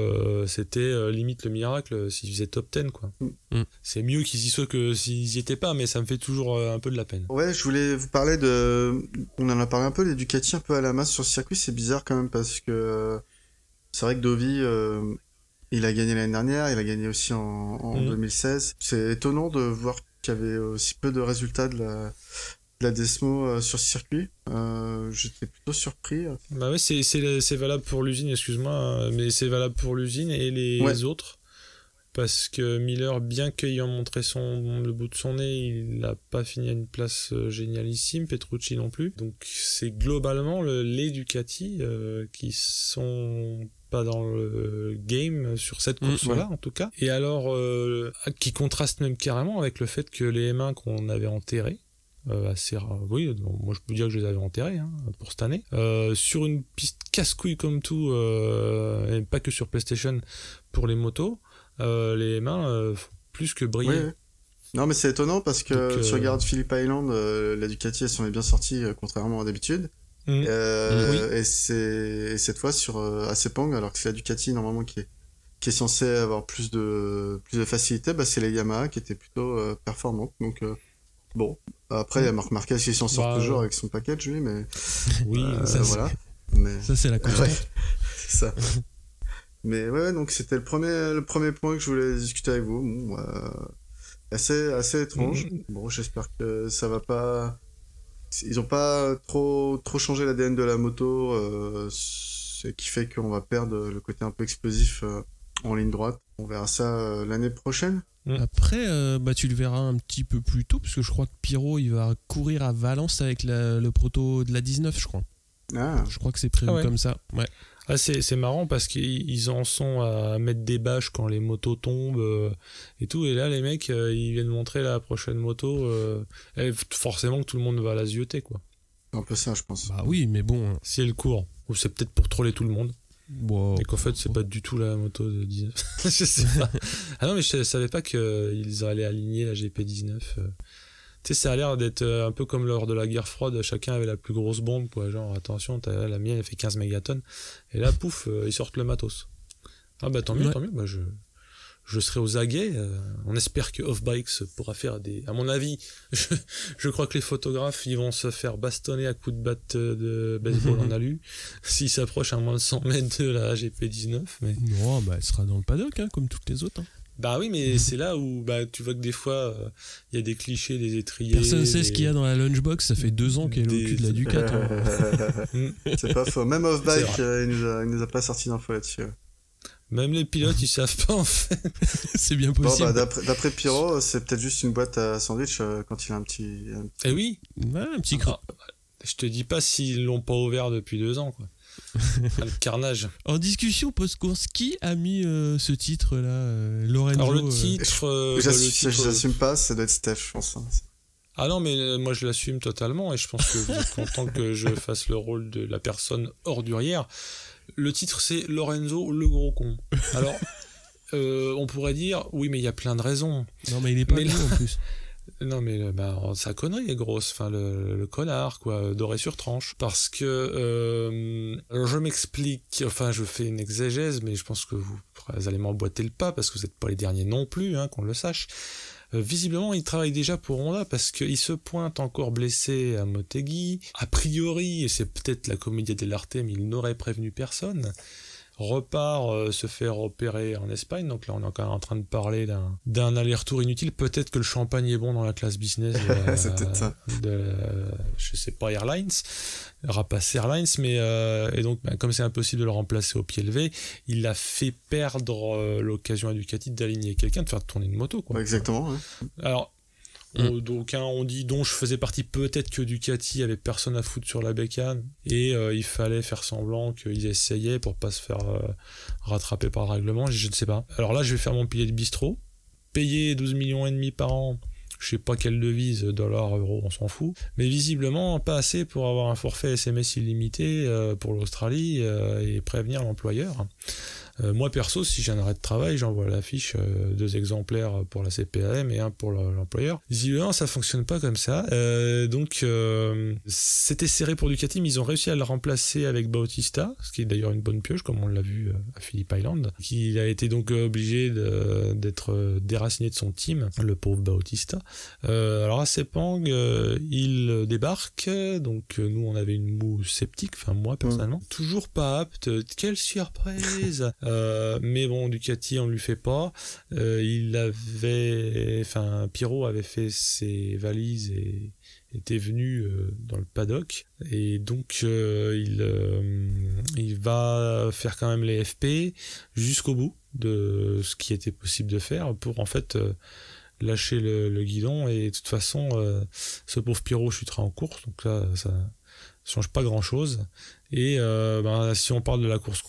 c'était limite le miracle s'ils faisaient top 10, quoi. C'est mieux qu'ils y soient que s'ils y étaient pas, mais ça me fait toujours un peu de la peine. Ouais, je voulais vous parler on en a parlé un peu, les Ducati un peu à la masse sur le circuit, c'est bizarre quand même parce que c'est vrai que Dovi... il a gagné l'année dernière, il a gagné aussi en 2016. C'est étonnant de voir qu'il y avait aussi peu de résultats de la Desmo sur ce circuit. J'étais plutôt surpris. Bah ouais, c'est valable pour l'usine, excuse-moi, mais c'est valable pour l'usine et les autres. Parce que Miller, bien qu'ayant montré le bout de son nez, il n'a pas fini à une place génialissime, Petrucci non plus. Donc c'est globalement les Ducati qui sont pas dans le game sur cette course-là, en tout cas. Et alors, qui contraste même carrément avec le fait que les M1 qu'on avait enterrés, assez rare, oui, moi je peux dire que je les avais enterrés pour cette année, sur une piste casse-couille comme tout, et pas que sur PlayStation pour les motos, les M1 plus que briller. Oui. Non, mais c'est étonnant parce que tu regardes Phillip Island, la Ducati, elles sont bien sorties, contrairement à d'habitude. Et cette fois à Sepang, alors que c'est la Ducati normalement qui est censée avoir plus de facilité, c'est les Yamaha qui étaient plutôt performantes. Donc bon, après il y a Marc Marquez qui s'en sort toujours avec son package, lui, mais oui, voilà. Mais... Ça, c'est la constante. Ouais, c'est ça. Mais ouais, donc c'était le premier point que je voulais discuter avec vous. Bon, assez étrange. Bon, j'espère que ça va pas... Ils ont pas trop changé l'ADN de la moto, ce qui fait qu'on va perdre le côté un peu explosif en ligne droite. On verra ça l'année prochaine. Après, tu le verras un petit peu plus tôt, parce que je crois que Pirot, il va courir à Valence avec le proto de la 19, je crois. Ah. Je crois que c'est prévu comme ça. Ouais. Ah, c'est marrant parce qu'ils en sont à mettre des bâches quand les motos tombent et tout. Et là, les mecs, ils viennent montrer la prochaine moto. Forcément que tout le monde va la zioter, quoi. C'est un peu ça, je pense. Bah oui, mais bon. Si elle court. Ou c'est peut-être pour troller tout le monde. Wow. Et qu'en fait, c'est pas du tout la moto de 19. Je sais pas. Ah non, mais je savais pas qu'ils allaient aligner la GP19. Tu sais, ça a l'air d'être un peu comme lors de la guerre froide, chacun avait la plus grosse bombe, quoi. Genre, attention, la mienne, elle fait 15 mégatonnes. Et là, pouf, ils sortent le matos. Ah bah tant mieux. Bah, je serai aux aguets. On espère que Off-Bikes pourra faire des... À mon avis, je crois que les photographes, ils vont se faire bastonner à coups de batte de baseball en alu s'ils s'approchent à moins de 100 mètres de la GP19. Mais... Non, bah elle sera dans le paddock, hein, comme toutes les autres. Hein. Bah oui, mais c'est là où tu vois que des fois, il y a des clichés, des étriers... Personne ne sait ce qu'il y a dans la lunchbox, ça fait 2 ans qu'elle est au cul de la Ducat. C'est pas faux. Même Off-Bike, il nous a pas sorti d'infos là-dessus. Même les pilotes, ils savent pas, en fait. C'est bien possible. Bon, d'après Pirot, c'est peut-être juste une boîte à sandwich quand il a un petit... Eh oui. Ouais, un petit creux. Je te dis pas s'ils l'ont pas ouvert depuis 2 ans, quoi. Le carnage. En discussion post-course, qui a mis ce titre-là, Lorenzo? Alors le titre... J'assume pas, ça doit être Steph, je pense. Ah non, mais moi je l'assume totalement et je pense que vous êtes content que je fasse le rôle de la personne ordurière. Le titre, c'est Lorenzo le gros con. Alors, on pourrait dire, oui, mais il y a plein de raisons. Non, mais il est pas con en plus. Non, mais sa connerie est grosse. Enfin, le connard, quoi, doré sur tranche. Parce que, alors je m'explique, enfin, je fais une exégèse, mais je pense que vous allez m'emboîter le pas, parce que vous n'êtes pas les derniers non plus, hein, qu'on le sache. Visiblement, il travaille déjà pour Honda parce qu'il se pointe encore blessé à Motegi. A priori, et c'est peut-être la Commedia dell'arte, mais il n'aurait prévenu personne. Repart se faire opérer en Espagne, donc là on est encore en train de parler d'un aller-retour inutile. Peut-être que le champagne est bon dans la classe business c'est peut-être ça. Je sais pas, Airlines, Rapace Airlines, mais et donc comme c'est impossible de le remplacer au pied levé, il a fait perdre l'occasion à Ducati d'aligner quelqu'un, de faire tourner une moto, quoi. Exactement. Ouais. Alors d'aucuns ont dit, dont je faisais partie, peut-être que Ducati avait personne à foutre sur la bécane et il fallait faire semblant qu'ils essayaient pour pas se faire rattraper par le règlement, je ne sais pas. Alors là je vais faire mon pilier de bistrot, payer 12,5 millions par an, je sais pas quelle devise, dollars, euros, on s'en fout, mais visiblement pas assez pour avoir un forfait SMS illimité pour l'Australie et prévenir l'employeur. Moi perso, si j'ai un arrêt de travail, j'envoie l'affiche 2 exemplaires pour la CPAM et 1 pour l'employeur. Visiblement, ça fonctionne pas comme ça. Donc, c'était serré pour Ducati, mais ils ont réussi à le remplacer avec Bautista, ce qui est d'ailleurs une bonne pioche, comme on l'a vu à Phillip Island, qui a été donc obligé d'être déraciné de son team, le pauvre Bautista. Alors à Sepang, il débarque, donc nous on avait une moue sceptique, enfin moi personnellement, toujours pas apte. Quelle surprise! Mais bon, Ducati on lui fait pas. Pirot avait fait ses valises et était venu dans le paddock et donc il va faire quand même les FP jusqu'au bout de ce qui était possible de faire pour en fait lâcher le guidon, et de toute façon ce pauvre Pirot chutera en course, donc là ça change pas grand chose. Et si on parle de la course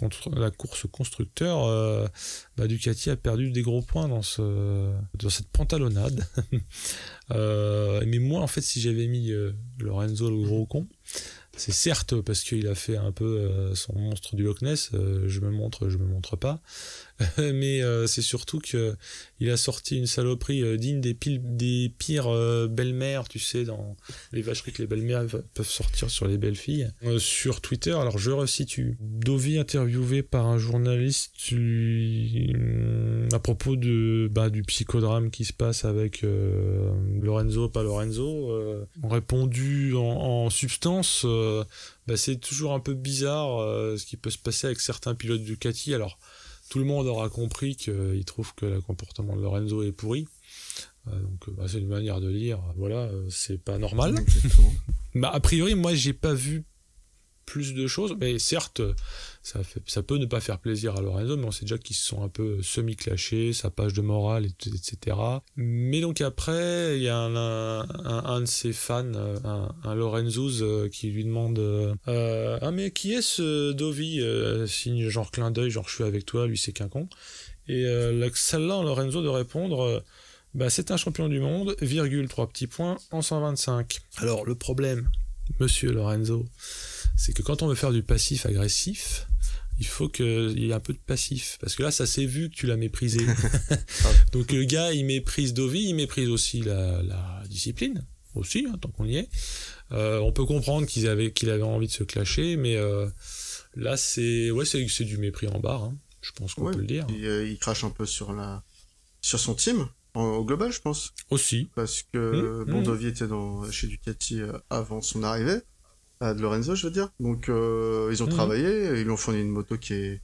constructeur, Ducati a perdu des gros points dans cette pantalonnade. Mais moi en fait, si j'avais mis Lorenzo le gros con, c'est certes parce qu'il a fait un peu son monstre du Loch Ness, je me montre pas, mais c'est surtout que il a sorti une saloperie digne des pires belles-mères, tu sais, dans les vacheries que les belles-mères peuvent sortir sur les belles filles. Sur Twitter, alors je resitue, Dovi interviewé par un journaliste à propos du psychodrame qui se passe avec Lorenzo, pas Lorenzo, ont répondu en substance c'est toujours un peu bizarre ce qui peut se passer avec certains pilotes Ducati. Alors, tout le monde aura compris qu'ils trouvent que le comportement de Lorenzo est pourri. C'est une manière de dire, c'est pas normal. A priori, moi, j'ai pas vu plus de choses, mais certes, ça peut ne pas faire plaisir à Lorenzo, mais on sait déjà qu'ils se sont un peu semi-clashés, sa page de morale, etc. Mais donc après, il y a un de ses fans, un Lorenzo, qui lui demande mais qui est ce Dovi signe genre clin d'œil, genre je suis avec toi, lui c'est qu'un con. Et celle-là, en Lorenzo de répondre c'est un champion du monde, 3 petits points en 125. Alors le problème, monsieur Lorenzo, c'est que quand on veut faire du passif-agressif, il faut qu'il y ait un peu de passif. Parce que là, ça s'est vu que tu l'as méprisé. Donc le gars, il méprise Dovi, il méprise aussi la discipline, aussi, tant qu'on y est. On peut comprendre qu'il avait envie de se clasher, mais là, c'est du mépris en barre. Hein. Je pense qu'on peut le dire. Il crache un peu sur son team, au global, je pense. Aussi. Parce que Dovi était chez Ducati avant son arrivée. De Lorenzo, je veux dire. Donc, ils ont travaillé, ils lui ont fourni une moto qui est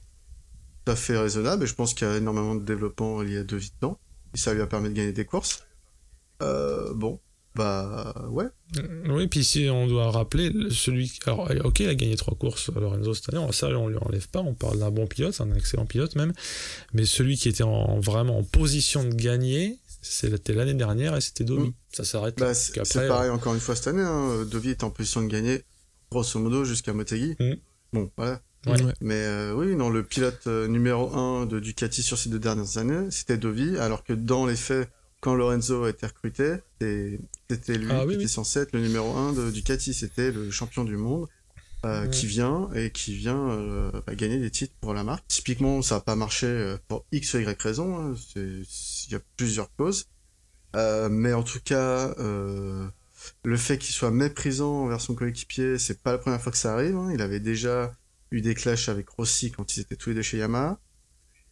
tout à fait raisonnable, et je pense qu'il y a énormément de développement lié à Dovi dedans, et ça lui a permis de gagner des courses. Ouais. Oui, puis si on doit rappeler, alors, ok, il a gagné 3 courses, Lorenzo, cette année, ça, on lui enlève pas, on parle d'un bon pilote, un excellent pilote même, mais celui qui était vraiment en position de gagner, c'était l'année dernière, et c'était Dovi. Ça s'arrête là. C'est pareil encore une fois cette année, hein. Dovi était en position de gagner grosso modo jusqu'à Motegi. Bon, voilà. Ouais. Mais le pilote numéro 1 de Ducati sur ces 2 dernières années, c'était Dovi, alors que dans les faits, quand Lorenzo a été recruté, c'était lui qui était censé être le numéro 1 de Ducati, c'était le champion du monde qui vient gagner des titres pour la marque. Typiquement, ça n'a pas marché pour X ou Y raison, hein. Il y a plusieurs causes. Mais en tout cas... le fait qu'il soit méprisant envers son coéquipier, c'est pas la première fois que ça arrive, hein. Il avait déjà eu des clashs avec Rossi quand ils étaient tous les deux chez Yamaha.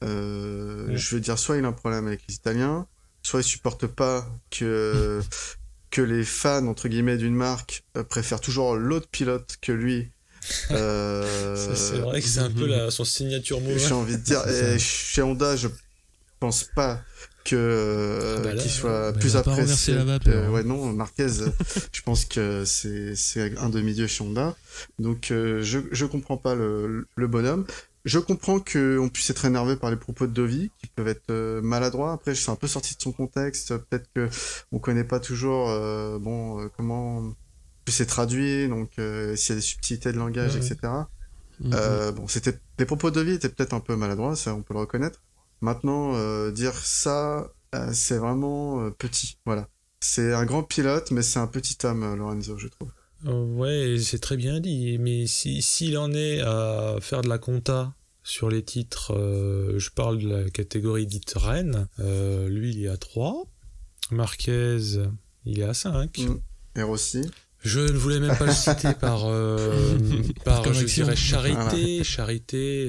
Je veux dire, soit il a un problème avec les Italiens, soit il supporte pas que les fans, entre guillemets, d'une marque préfèrent toujours l'autre pilote que lui. C'est vrai que c'est un peu son signature move. J'ai envie de dire, et chez Honda, je pense pas qu'il soit plus apprécié. Marquez, je pense que c'est un demi-dieu chez Honda. Donc je comprends pas le bonhomme. Je comprends qu'on puisse être énervé par les propos de Dovi, qui peuvent être maladroits. Après, c'est un peu sorti de son contexte. Peut-être que on connaît pas toujours comment c'est traduit, donc s'il y a des subtilités de langage, etc. Les propos de Dovi étaient peut-être un peu maladroits, ça on peut le reconnaître. Maintenant, dire ça, c'est vraiment petit. Voilà. C'est un grand pilote, mais c'est un petit homme, Lorenzo, je trouve. Ouais, c'est très bien dit. Mais s'il en est à faire de la compta sur les titres, je parle de la catégorie dite reine, lui, il est à 3. Marquez, il est à 5. Et Rossi. Je ne voulais même pas le citer par je dirais charité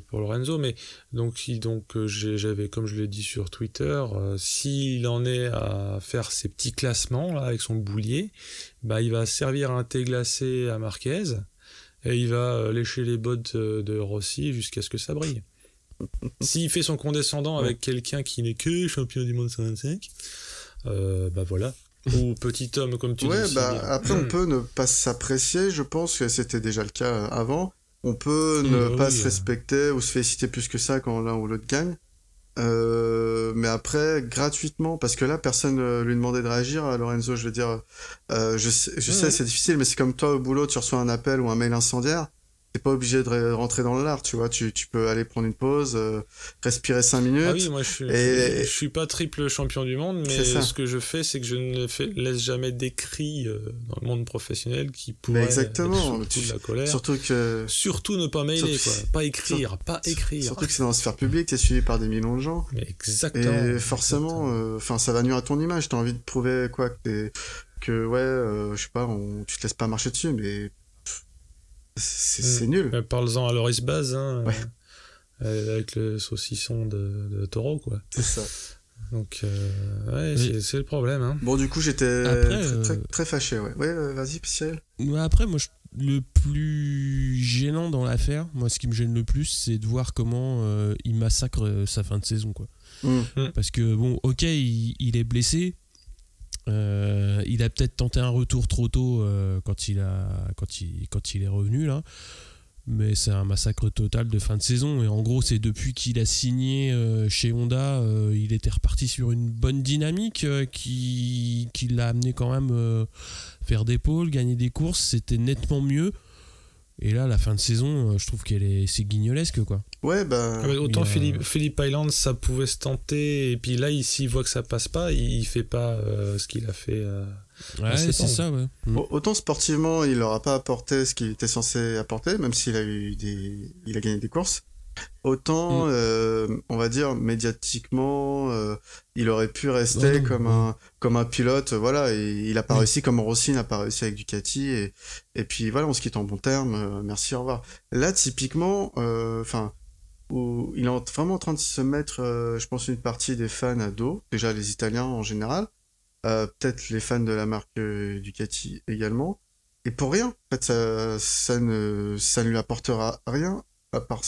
pour Lorenzo, mais donc j'avais, comme je l'ai dit sur Twitter, s'il en est à faire ses petits classements là avec son boulier, il va servir un thé glacé à Marquez et il va lécher les bottes de Rossi jusqu'à ce que ça brille. S'il fait son condescendant avec quelqu'un qui n'est que champion du monde 125, voilà. Ou petit homme, comme tu dis. Après, on peut ne pas s'apprécier, je pense que c'était déjà le cas avant. On peut ne pas se respecter ou se féliciter plus que ça quand l'un ou l'autre gagne. Mais après, gratuitement, parce que là, personne lui demandait de réagir à Lorenzo, je veux dire, je sais, c'est difficile, mais c'est comme toi au boulot, tu reçois un appel ou un mail incendiaire. T'es pas obligé de rentrer dans l'art, tu vois, tu peux aller prendre une pause, respirer 5 minutes. Ah oui, moi je suis pas triple champion du monde, mais ce que je fais, c'est que je ne laisse jamais d'écrit dans le monde professionnel qui pourrait exactement. mettre de la colère. Surtout ne pas mailer, quoi. Pas écrire. Surtout que c'est dans la sphère publique, t'es suivi par des millions de gens. Mais exactement. Et forcément, ça va nuire à ton image. T'as envie de prouver quoi, je sais pas, tu te laisses pas marcher dessus, mais c'est nul. Parle-en à Loris Baz, avec le saucisson de taureau, quoi. C'est ça. Donc, c'est le problème. Hein. Bon, du coup, j'étais très fâché, ouais. Ouais, vas-y, Cyril. Après, moi, le plus gênant dans l'affaire, moi ce qui me gêne le plus, c'est de voir comment il massacre sa fin de saison, quoi. Parce que bon, ok, il est blessé, il a peut-être tenté un retour trop tôt quand il est revenu là, mais c'est un massacre total de fin de saison. Et en gros, c'est depuis qu'il a signé chez Honda, il était reparti sur une bonne dynamique qui l'a amené quand même faire des pôles, gagner des courses, c'était nettement mieux. Et là, la fin de saison, je trouve c'est guignolesque, quoi. Ouais, bah. Autant Phillip Island, ça pouvait se tenter, et puis là, s'il voit que ça passe pas, il fait pas ce qu'il a fait. Ouais, c'est ça, ouais. Autant sportivement, il n'aura pas apporté ce qu'il était censé apporter, même s'il a il a gagné des courses. Autant, on va dire, médiatiquement, il aurait pu rester comme un pilote, voilà, et il a pas réussi comme Rossi n'a pas réussi avec Ducati, et puis voilà, on se quitte en bons termes, merci, au revoir. Là, typiquement, où il est vraiment en train de se mettre, je pense, une partie des fans à dos, déjà les Italiens en général, peut-être les fans de la marque Ducati également, et pour rien, en fait, ça ne lui apportera rien, à part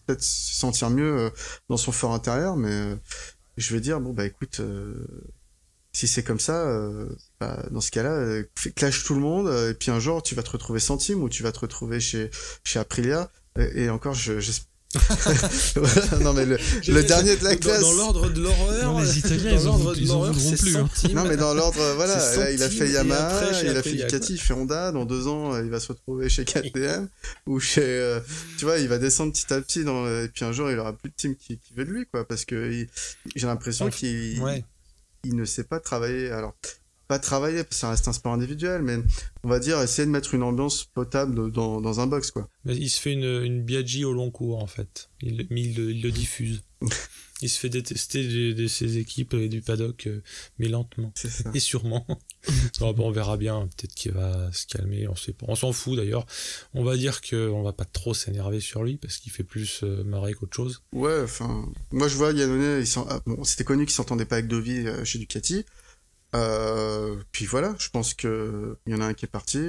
peut-être se sentir mieux dans son fort intérieur, mais je vais dire, bon bah écoute, si c'est comme ça, dans ce cas-là, clash tout le monde, et puis un jour tu vas te retrouver centime, ou tu vas te retrouver chez Aprilia, et encore j'espère. Non mais le dernier de la classe dans l'ordre de l'horreur, les Italiens ils en voudront plus, hein. Non mais dans l'ordre, voilà, là il a fait Yamaha, il a fait Ducati, il fait Honda, dans 2 ans il va se retrouver chez KTM ou chez tu vois, il va descendre petit à petit et puis un jour il aura plus de team qui veut de lui, quoi, parce que j'ai l'impression qu'il ne sait pas travailler. Alors pas travailler, ça reste un sport individuel, mais on va dire essayer de mettre une ambiance potable dans un box, quoi. Mais il se fait une Biaggi au long cours, en fait. Il le diffuse. Il se fait détester de ses équipes et du paddock, mais lentement. C'est ça. Et sûrement. On verra bien, peut-être qu'il va se calmer, on sait pas. On s'en fout d'ailleurs. On va dire qu'on va pas trop s'énerver sur lui, parce qu'il fait plus marrer qu'autre chose. Ouais, enfin, moi je vois Iannone, c'était connu qu'il s'entendait pas avec Dovi chez Ducati. Puis voilà, je pense que il y en a un qui est parti,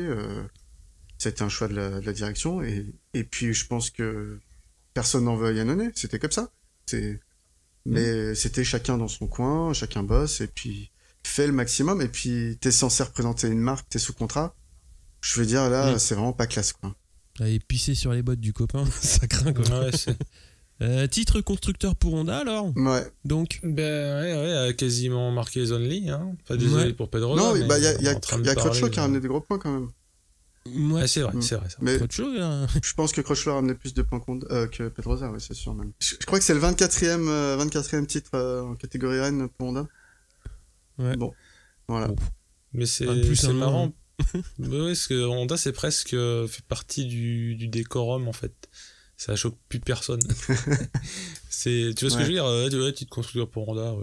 c'était un choix de la direction, et puis je pense que personne n'en veut à Iannone, c'était comme ça. Mais c'était chacun dans son coin, chacun bosse, et puis fait le maximum, et puis t'es censé représenter une marque, t'es sous contrat. Je veux dire, là, c'est vraiment pas classe, quoi. Et pisser sur les bottes du copain, ça craint, quoi. Ouais, titre constructeur pour Honda, alors. Ouais. Donc. Quasiment marqué les only, hein. Pas désolé pour Pedrosa. Non, il y a Crutchlow qui a ramené des gros points, quand même. Ouais, c'est vrai. Mais Crutchlow, je pense que Crutchlow a ramené plus de points que Pedrosa, ouais, c'est sûr, même. Je crois que c'est le 24e titre en catégorie Rennes pour Honda. Ouais. Bon, voilà. Mais c'est marrant. Oui, parce que Honda, c'est presque fait partie du décorum, en fait. Ça choque plus personne. Tu vois ce que je veux dire, titre constructeur pour Honda,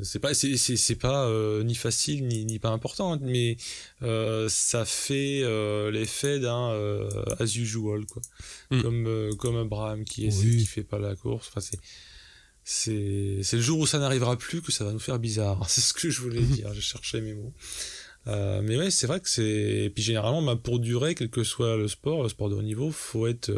c'est pas ni facile ni pas important, hein, mais ça fait l'effet d'un as usual, quoi. Comme Abraham qui fait pas la course. Enfin, c'est le jour où ça n'arrivera plus que ça va nous faire bizarre. C'est ce que je voulais dire. Je cherchais mes mots. Mais ouais, c'est vrai que et puis généralement, pour durer, quel que soit le sport de haut niveau, faut être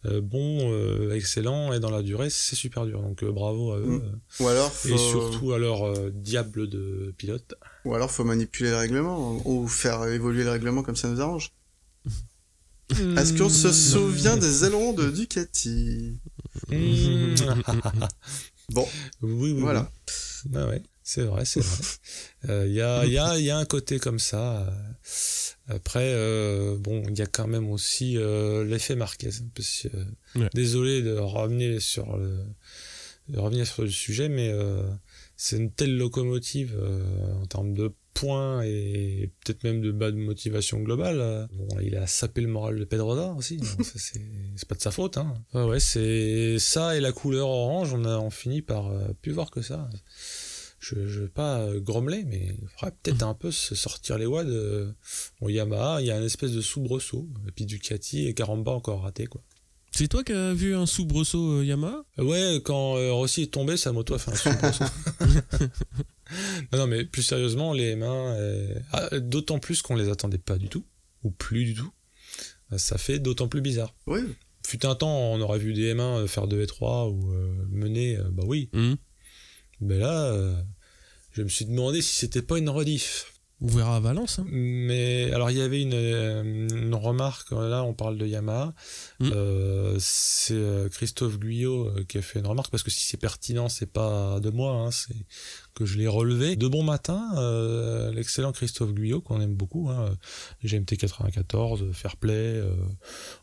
bon, excellent, et dans la durée, c'est super dur. Donc bravo à eux. Ou alors et surtout à leur diable de pilote. Ou alors faut manipuler le règlement, ou faire évoluer le règlement comme ça nous arrange. Est-ce qu'on se souvient des ailerons de Ducati? Bon, oui, voilà. Ah ouais. C'est vrai. Il y a un côté comme ça. Après, il y a quand même aussi l'effet Marquez. Désolé de revenir sur le sujet, mais c'est une telle locomotive en termes de points et peut-être même de bas de motivation globale. Il a sapé le moral de Pedrosa aussi. C'est pas de sa faute, hein. Ouais, c'est ça, et la couleur orange, on finit par plus voir que ça. Je veux pas grommeler, mais il faudrait peut-être un peu se sortir les watts. Yamaha, il y a une espèce de soubresaut, et puis Ducati et Caramba encore raté, quoi. C'est toi qui as vu un soubresaut Yamaha? Ouais, quand Rossi est tombé, sa moto a fait un soubresaut. Non, mais plus sérieusement, les M1, d'autant plus qu'on les attendait pas du tout, ou plus du tout. ça fait d'autant plus bizarre. Oui. Fut un temps, on aurait vu des M1 faire 2 et 3 ou mener, bah oui. Mais là, je me suis demandé si c'était pas une rediff. On verra à Valence. Hein. Mais alors il y avait une remarque, là on parle de Yamaha, c'est Christophe Guyot qui a fait une remarque, parce que si c'est pertinent, c'est pas de moi, hein, c'est que je l'ai relevé. De bon matin, l'excellent Christophe Guyot, qu'on aime beaucoup, hein, GMT 94, Fair Play,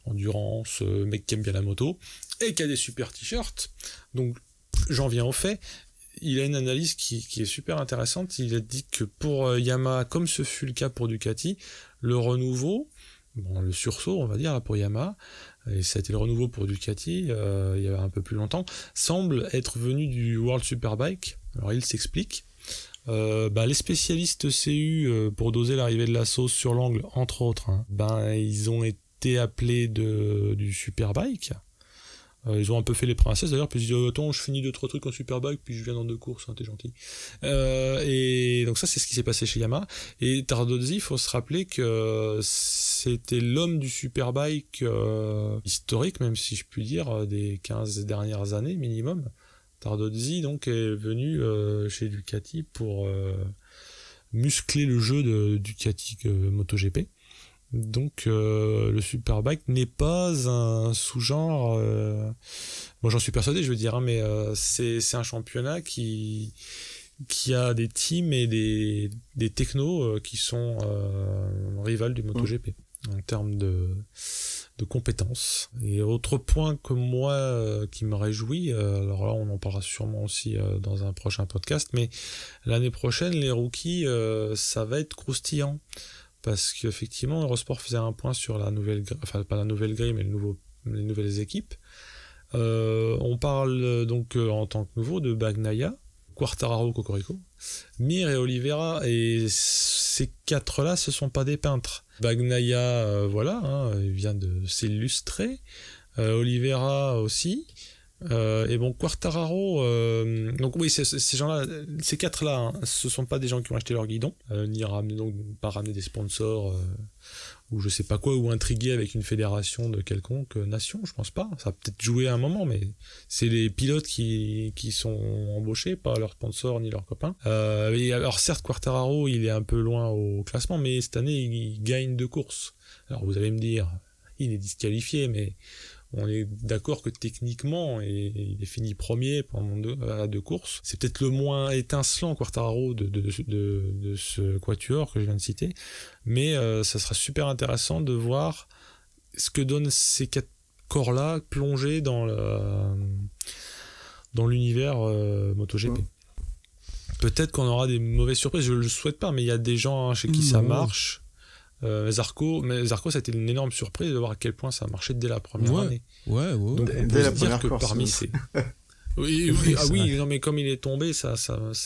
Endurance, mec qui aime bien la moto, et qui a des super t-shirts. Donc j'en viens au fait. Il a une analyse qui est super intéressante. Il a dit que pour Yamaha, comme ce fut le cas pour Ducati, le renouveau, le sursaut, on va dire, là, pour Yamaha, et ça a été le renouveau pour Ducati il y a un peu plus longtemps, semble être venu du World Superbike. Alors il s'explique. Les spécialistes CU, pour doser l'arrivée de la sauce sur l'angle, entre autres, hein, ils ont été appelés du Superbike. Ils ont un peu fait les princesses d'ailleurs, puis ils disent attends, je finis 2-3 trucs en Superbike, puis je viens dans 2 courses, hein, t'es gentil. Et donc ça, c'est ce qui s'est passé chez Yamaha. Et Tardozzi, il faut se rappeler que c'était l'homme du Superbike historique, même si je puis dire, des 15 dernières années minimum. Tardozzi donc est venu chez Ducati pour muscler le jeu de Ducati MotoGP. Donc le Superbike n'est pas un sous-genre, moi j'en suis persuadé, je veux dire, hein, mais c'est un championnat qui a des teams et des technos qui sont rivales du MotoGP en termes de compétences. Et autre point que moi qui me réjouit, alors là on en parlera sûrement aussi dans un prochain podcast, mais l'année prochaine les rookies ça va être croustillant. Parce qu'effectivement, Eurosport faisait un point sur la nouvelle grille, enfin pas la nouvelle grille, mais les nouvelles équipes. On parle donc en tant que nouveau de Bagnaia, Quartararo, Cocorico, Mir et Oliveira, et ces 4-là, ce sont pas des peintres. Bagnaia, voilà, hein, il vient de s'illustrer. Oliveira aussi. Et bon, Quartararo, donc oui, ces gens-là, ces 4-là, hein, ce sont pas des gens qui ont acheté leur guidon, ni pas ramener des sponsors, ou je sais pas quoi, ou intriguer avec une fédération de quelconque nation, je pense pas. Ça a peut-être joué à un moment, mais c'est les pilotes qui sont embauchés, pas leurs sponsors ni leurs copains. Et alors certes, Quartararo, il est un peu loin au classement, mais cette année, il gagne 2 courses. Alors vous allez me dire, il est disqualifié, mais on est d'accord que techniquement, il est fini premier pendant 2 courses. C'est peut-être le moins étincelant, Quartararo, de ce quatuor que je viens de citer. Mais ça sera super intéressant de voir ce que donnent ces 4 corps-là plongés dans l'univers MotoGP. Peut-être qu'on aura des mauvaises surprises, je le souhaite pas, mais il y a des gens chez qui ça marche. Zarco, ça a été une énorme surprise de voir à quel point ça a marché dès la première année. Donc on peut se dire que parmi ces... oui, non mais comme il est tombé, ça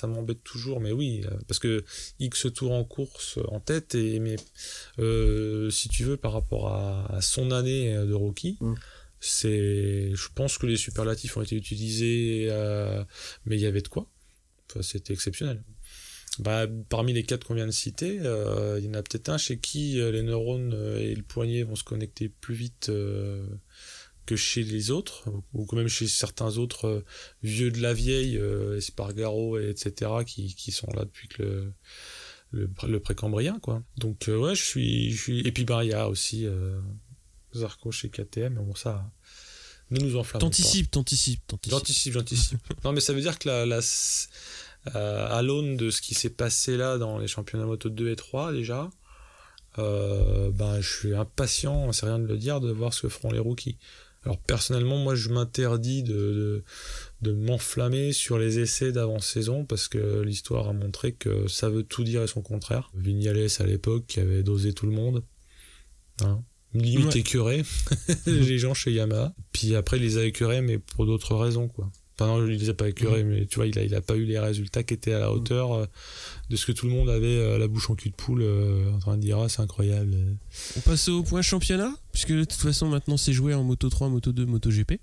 m'embête toujours, mais oui, parce que X tours en course en tête, mais si tu veux, par rapport à son année de rookie, je pense que les superlatifs ont été utilisés, mais il y avait de quoi. Enfin, c'était exceptionnel. Parmi les 4 qu'on vient de citer, il y en a peut-être un chez qui les neurones et le poignet vont se connecter plus vite que chez les autres, ou même chez certains autres vieux de la vieille, Espargaro, etc., qui sont là depuis que le précambrien, quoi. Donc ouais, je suis... Et puis il y a aussi Zarco chez KTM, mais bon, ça... Ne nous enflammons pas. T'anticipes. J'anticipe. Non, mais ça veut dire que à l'aune de ce qui s'est passé là dans les championnats moto 2 et 3 déjà, je suis impatient, c'est rien de le dire, de voir ce que feront les rookies. Alors personnellement, moi je m'interdis de m'enflammer sur les essais d'avant-saison, parce que l'histoire a montré que ça veut tout dire et son contraire. Vignales à l'époque qui avait dosé tout le monde, hein, limite écœuré les gens chez Yamaha, puis après il les a écœurés, mais pour d'autres raisons, quoi. Enfin non, il les a pas écœurés, mais tu vois, il a pas eu les résultats qui étaient à la hauteur de ce que tout le monde avait la bouche en cul de poule en train de dire c'est incroyable. On passe au point championnat, puisque de toute façon maintenant c'est joué en Moto 3, Moto 2, Moto GP.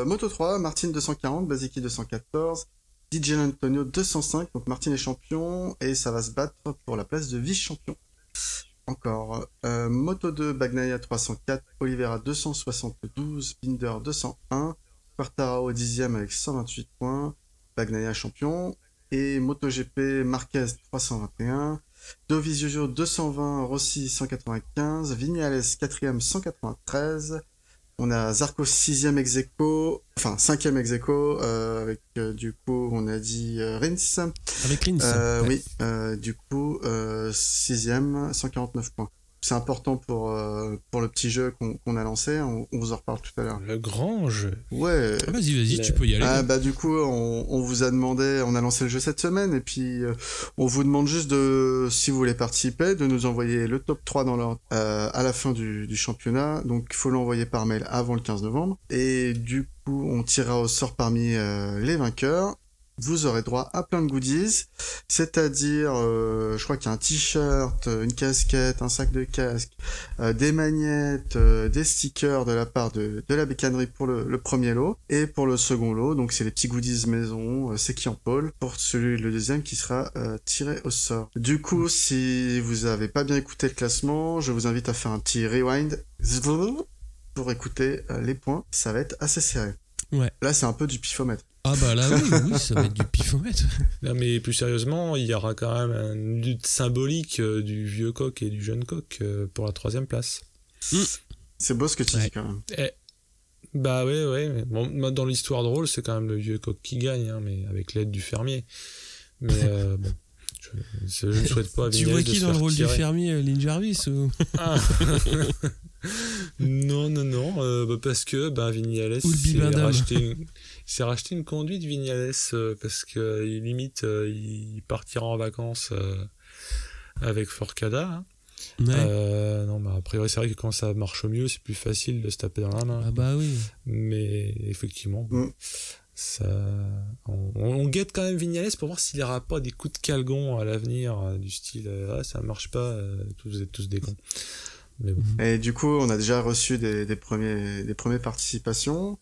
Moto 3, Martin 240, Basicki 214, Di Giannantonio 205, donc Martin est champion et ça va se battre pour la place de vice-champion. encore. Moto 2, Bagnaia 304, Oliveira 272, Binder 201, Quartararo 10e avec 128 points, Bagnaia champion. Et MotoGP, Marquez 321, Dovizioso 220, Rossi 195, Viñales 4e 193. On a Zarco 6e ex-aequo, enfin 5e ex-aequo, avec du coup on a dit Rins. Avec Rins. Oui, du coup 6e, 149 points. C'est important pour le petit jeu qu'on a lancé, on vous en reparle tout à l'heure. Le grand jeu. Ouais. Ah, vas-y, tu peux y aller. Ah bah du coup on vous a demandé, on a lancé le jeu cette semaine et puis on vous demande juste de, si vous voulez participer, de nous envoyer le top 3 dans l'ordre à la fin du championnat. Donc il faut l'envoyer par mail avant le 15 novembre. Et du coup on tirera au sort parmi les vainqueurs. Vous aurez droit à plein de goodies, c'est-à-dire, je crois qu'il y a un t-shirt, une casquette, un sac de casque, des magnettes, des stickers de la part de la bécannerie pour le premier lot, et pour le second lot, donc c'est les petits goodies maison, c'est qui en pôle, pour le deuxième qui sera tiré au sort. Du coup, si vous avez pas bien écouté le classement, je vous invite à faire un petit rewind pour écouter les points, ça va être assez serré. Ouais. Là, c'est un peu du pifomètre. Ah bah là oui, ça va être du pifomètre. Non mais plus sérieusement, il y aura quand même une lutte symbolique du vieux coq et du jeune coq pour la 3e place. C'est beau ce que tu dis quand même. Bah ouais. Bon, dans l'histoire drôle, c'est quand même le vieux coq qui gagne, hein, mais avec l'aide du fermier. Mais bon, je ne souhaite pas à Vignales. Tu vois qui dans le rôle du fermier, Lynn Jarvis ou... Non, parce que Vignales s'est racheté une conduite Vignales parce que limite il partira en vacances avec Forcada. Hein. Ouais. Non, a priori c'est vrai que quand ça marche mieux, c'est plus facile de se taper dans la main. Ah bah oui. Mais effectivement, ça, on guette quand même Vignales pour voir s'il n'y aura pas des coups de calgon à l'avenir du style ça ne marche pas, vous êtes tous des cons. Mais bon. Et du coup, on a déjà reçu des premières participations.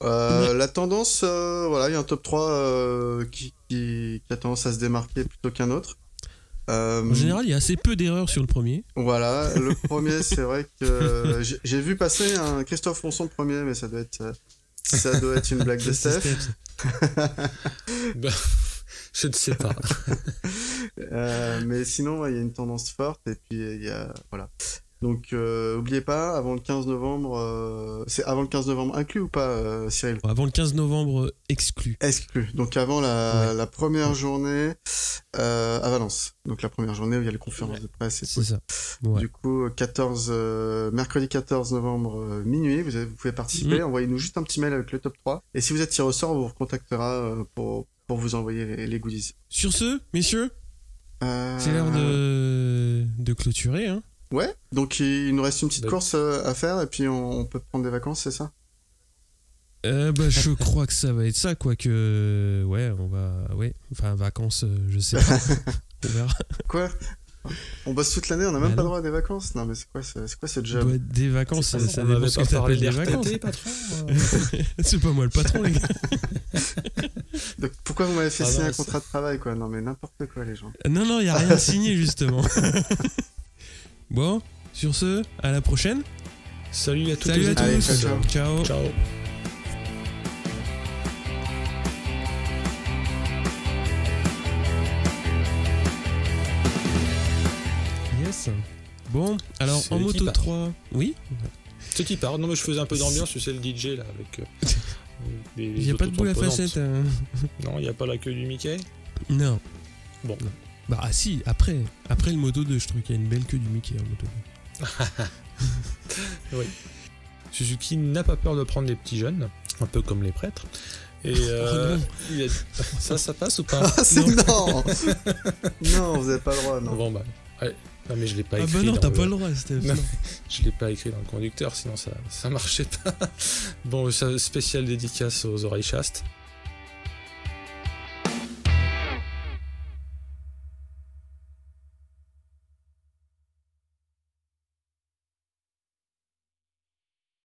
La tendance, voilà, il y a un top 3 qui a tendance à se démarquer plutôt qu'un autre. En général, il y a assez peu d'erreurs sur le premier. Voilà, le premier, c'est vrai que j'ai vu passer un Christophe Ronson premier, mais ça doit être une blague de Steph. Je ne sais pas. Mais sinon, il y a une tendance forte et puis il y a voilà. Donc, oubliez pas, avant le 15 novembre, c'est avant le 15 novembre inclus ou pas, Cyril ? Avant le 15 novembre exclu. Exclu. Donc, avant la première journée à Valence. Donc, la première journée où il y a les conférences de presse. C'est ça. Ouais. Du coup, mercredi 14 novembre, minuit, vous pouvez participer. Envoyez-nous juste un petit mail avec le top 3. Et si vous êtes tiré au sort, on vous recontactera pour vous envoyer les goodies. Sur ce, messieurs, c'est l'heure de clôturer, hein. Ouais, donc il nous reste une petite course à faire et puis on peut prendre des vacances, c'est ça ? Je crois que ça va être ça, quoique... Ouais, on va... Ouais, enfin, vacances, je sais pas. On verra. Quoi ? On bosse toute l'année, on n'a même pas droit à des vacances ? Non, mais c'est quoi ce job ? Des vacances, ça dépend ce que t'appelles des vacances. Patron, c'est pas moi le patron, les gars. Donc pourquoi vous m'avez fait signer un contrat de travail, quoi ? Non, mais n'importe quoi, les gens. Non, y a rien signé, justement. Bon, sur ce, à la prochaine. Salut à toutes et à tous. Allez, ciao. Yes. Bon, alors en moto 3, oui. Ce qui part. Non, mais je faisais un peu d'ambiance, tu sais, le DJ là avec. Il n'y a pas de boule à facettes. Non, il n'y a pas la queue du Mickey. Non. Bon. Non. Bah si, après le Moto 2, je trouve qu'il y a une belle queue du Mickey en Moto 2. Oui. Suzuki n'a pas peur de prendre des petits jeunes, un peu comme les prêtres. Et ça passe ou pas ? Non. Non, vous n'avez pas le droit, non. Bon, ouais. Non, mais je l'ai pas écrit. Ah bah non, t'as pas le droit, Steph. Non, je l'ai pas écrit dans le conducteur, sinon ça marchait pas. Bon, spécial dédicace aux oreilles chastes.